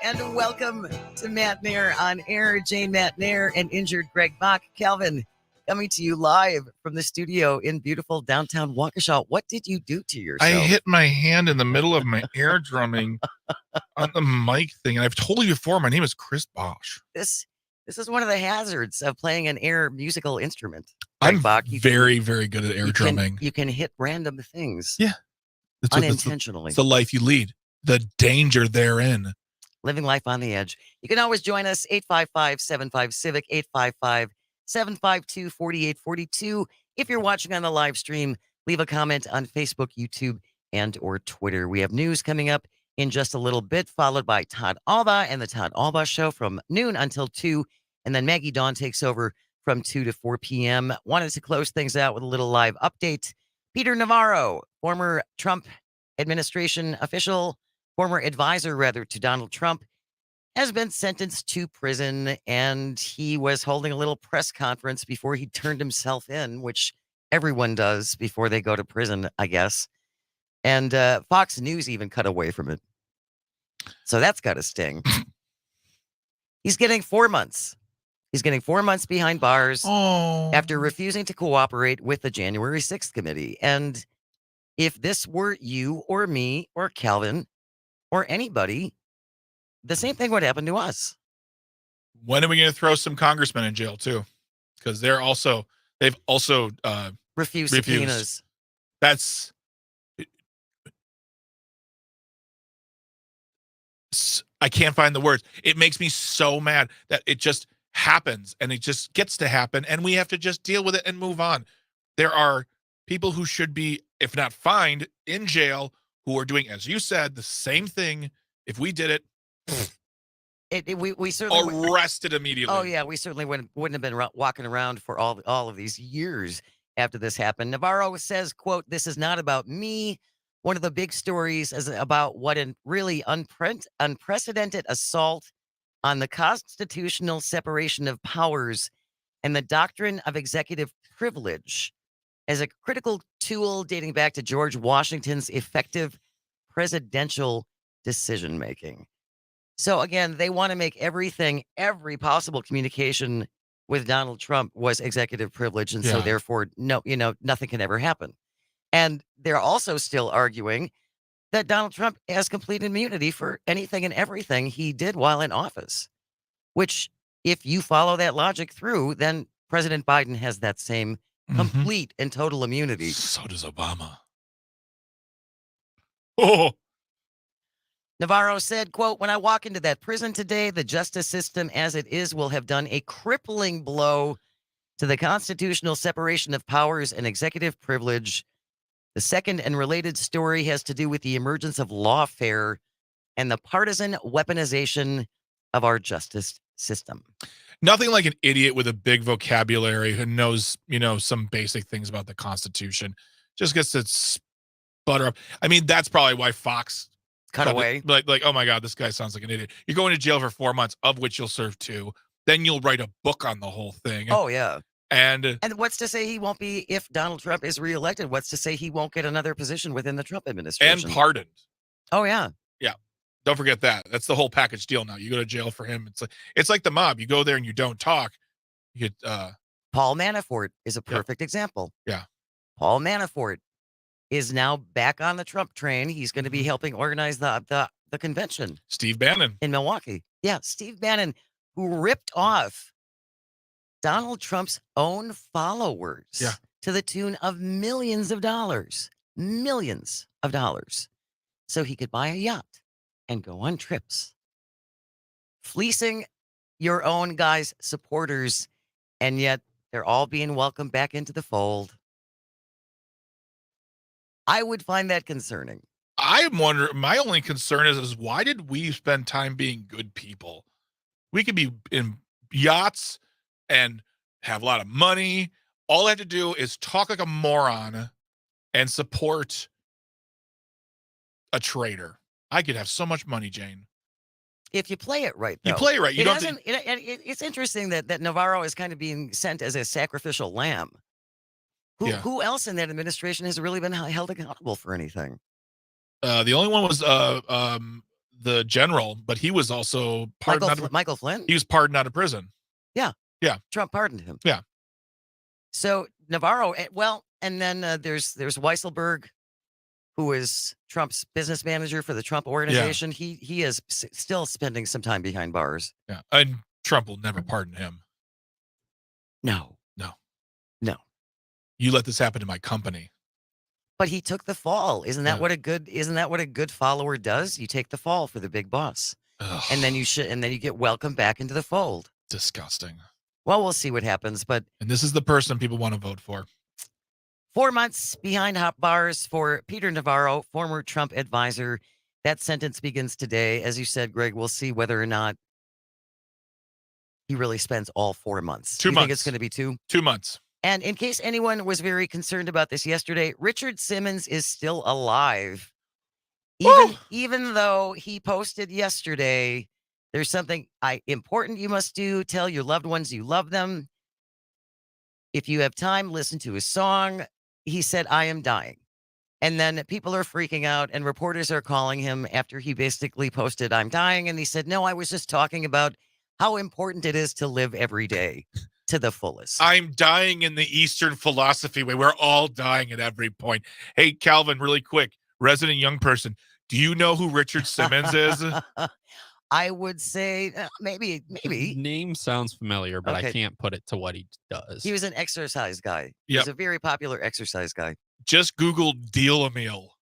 and welcome to Matenaer On Air. Jane Matenaer and injured Greg Bach. Calvin, coming to you live from the studio in beautiful downtown Waukesha. What did you do to yourself? I hit my hand in the middle of my air drumming on the mic thing, and I've told you before, my name is Chris Bosch. This is one of the hazards of playing an air musical instrument. I'm Greg Bach, very good at air drumming. You can hit random things. Yeah. Unintentionally. It's the life you lead. The danger therein. Living life on the edge. You can always join us, 855-75-CIVIC, 855-752-4842. If you're watching on the live stream, leave a comment on Facebook, YouTube, and or Twitter. We have news coming up in just a little bit, followed by Todd Alba and the Todd Alba Show from noon until 2. And then Maggie Dawn takes over from 2 to 4 p.m. Wanted to close things out with a little live update. Peter Navarro, former Trump administration official, former advisor, rather, to Donald Trump, has been sentenced to prison, and he was holding a little press conference before he turned himself in, which everyone does before they go to prison, I guess. And Fox News even cut away from it. So that's got to sting. He's getting 4 months. He's getting 4 months behind bars after refusing to cooperate with the January 6th committee. And if this were you or me or Calvin or anybody, the same thing would happen to us. When are we going to throw some congressmen in jail too? Because they've also refused subpoenas. That's I can't find the words. It makes me so mad that it just happens, and it just gets to happen, and we have to just deal with it and move on. There are people who should be, if not fined, in jail, who are doing, as you said, the same thing. If we did it, we certainly arrested immediately. Oh yeah, we certainly wouldn't have been walking around for all of these years after this happened. Navarro says, quote, "This is not about me. One of the big stories is about what a really unprecedented assault on the constitutional separation of powers and the doctrine of executive privilege as a critical tool dating back to George Washington's effective presidential decision-making." So again, they want to make every possible communication with Donald Trump was executive privilege. And so therefore, nothing can ever happen. And they're also still arguing that Donald Trump has complete immunity for anything and everything he did while in office, which if you follow that logic through, then President Biden has that same complete and total immunity. So does Obama. Oh. Navarro said, quote, "When I walk into that prison today, the justice system as it is will have done a crippling blow to the constitutional separation of powers and executive privilege. The second and related story has to do with the emergence of lawfare and the partisan weaponization of our justice system." Nothing like an idiot with a big vocabulary who knows, some basic things about the Constitution. Just gets to sputter up. I mean, that's probably why Fox cut away. Like, oh my God, this guy sounds like an idiot. You're going to jail for 4 months, of which you'll serve 2. Then you'll write a book on the whole thing. Oh, yeah. And what's to say he won't be, if Donald Trump is reelected, what's to say he won't get another position within the Trump administration? And pardoned. Oh, yeah. Yeah. Don't forget that. That's the whole package deal now. You go to jail for him. It's like the mob. You go there and you don't talk. You get Paul Manafort is a perfect example. Yeah. Paul Manafort is now back on the Trump train. He's going to be helping organize the convention. Steve Bannon. In Milwaukee. Yeah, Steve Bannon, who ripped off Donald Trump's own followers to the tune of millions of dollars, so he could buy a yacht and go on trips. Fleecing your own guys' supporters, and yet they're all being welcomed back into the fold. I would find that concerning. I'm wondering, my only concern is why did we spend time being good people? We could be in yachts and have a lot of money. All I have to do is talk like a moron and support a traitor. I could have so much money, Jane. If you play it right, though. You play it right. It's interesting that Navarro is kind of being sent as a sacrificial lamb. Who else in that administration has really been held accountable for anything? The only one was the general, but he was also pardoned. Michael Flynn? He was pardoned out of prison. Yeah. Yeah. Trump pardoned him. Yeah. So Navarro, well, and then there's Weisselberg, who is Trump's business manager for the Trump organization. Yeah. He is still spending some time behind bars. Yeah. And Trump will never pardon him. No. You let this happen to my company. But he took the fall. Isn't that what a good follower does? You take the fall for the big boss. Ugh. And then you get welcomed back into the fold. Disgusting. Well, we'll see what happens, and this is the person people want to vote for. 4 months behind hot bars for Peter Navarro, former Trump advisor. That sentence begins today. As you said, Greg, we'll see whether or not he really spends all 4 months. 2 months. Think it's going to be 2? 2 months. And in case anyone was very concerned about this yesterday, Richard Simmons is still alive. Even though he posted yesterday, there's something important you must do. Tell your loved ones you love them. If you have time, listen to his song. He said, I am dying. And then people are freaking out and reporters are calling him after he basically posted, I'm dying. And he said, no, I was just talking about how important it is to live every day to the fullest. I'm dying in the Eastern philosophy way. We're all dying at every point. Hey, Calvin, really quick, resident young person, do you know who Richard Simmons is? I would say maybe. His name sounds familiar, but I can't put it to what he does. He was an exercise guy. He was a very popular exercise guy. Just Google Deal a Meal.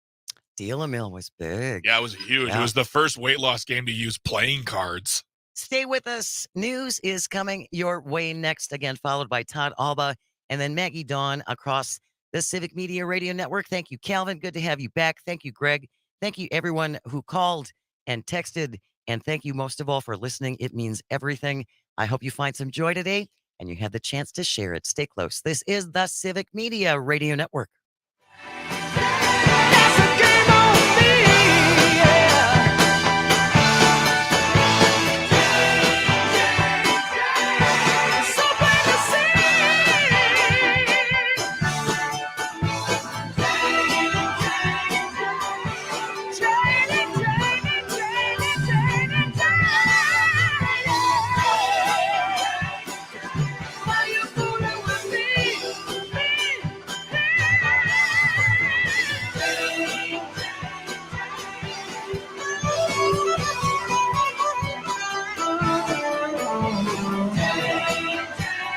Deal a Meal was big. Yeah, it was huge. Yeah. It was the first weight loss game to use playing cards. Stay with us. News is coming your way next. Again, followed by Todd Alba and then Maggie Dawn across the Civic Media Radio Network. Thank you, Calvin. Good to have you back. Thank you, Greg. Thank you, everyone who called and texted. And thank you most of all for listening. It means everything. I hope you find some joy today and you had the chance to share it. Stay close. This is the Civic Media Radio Network.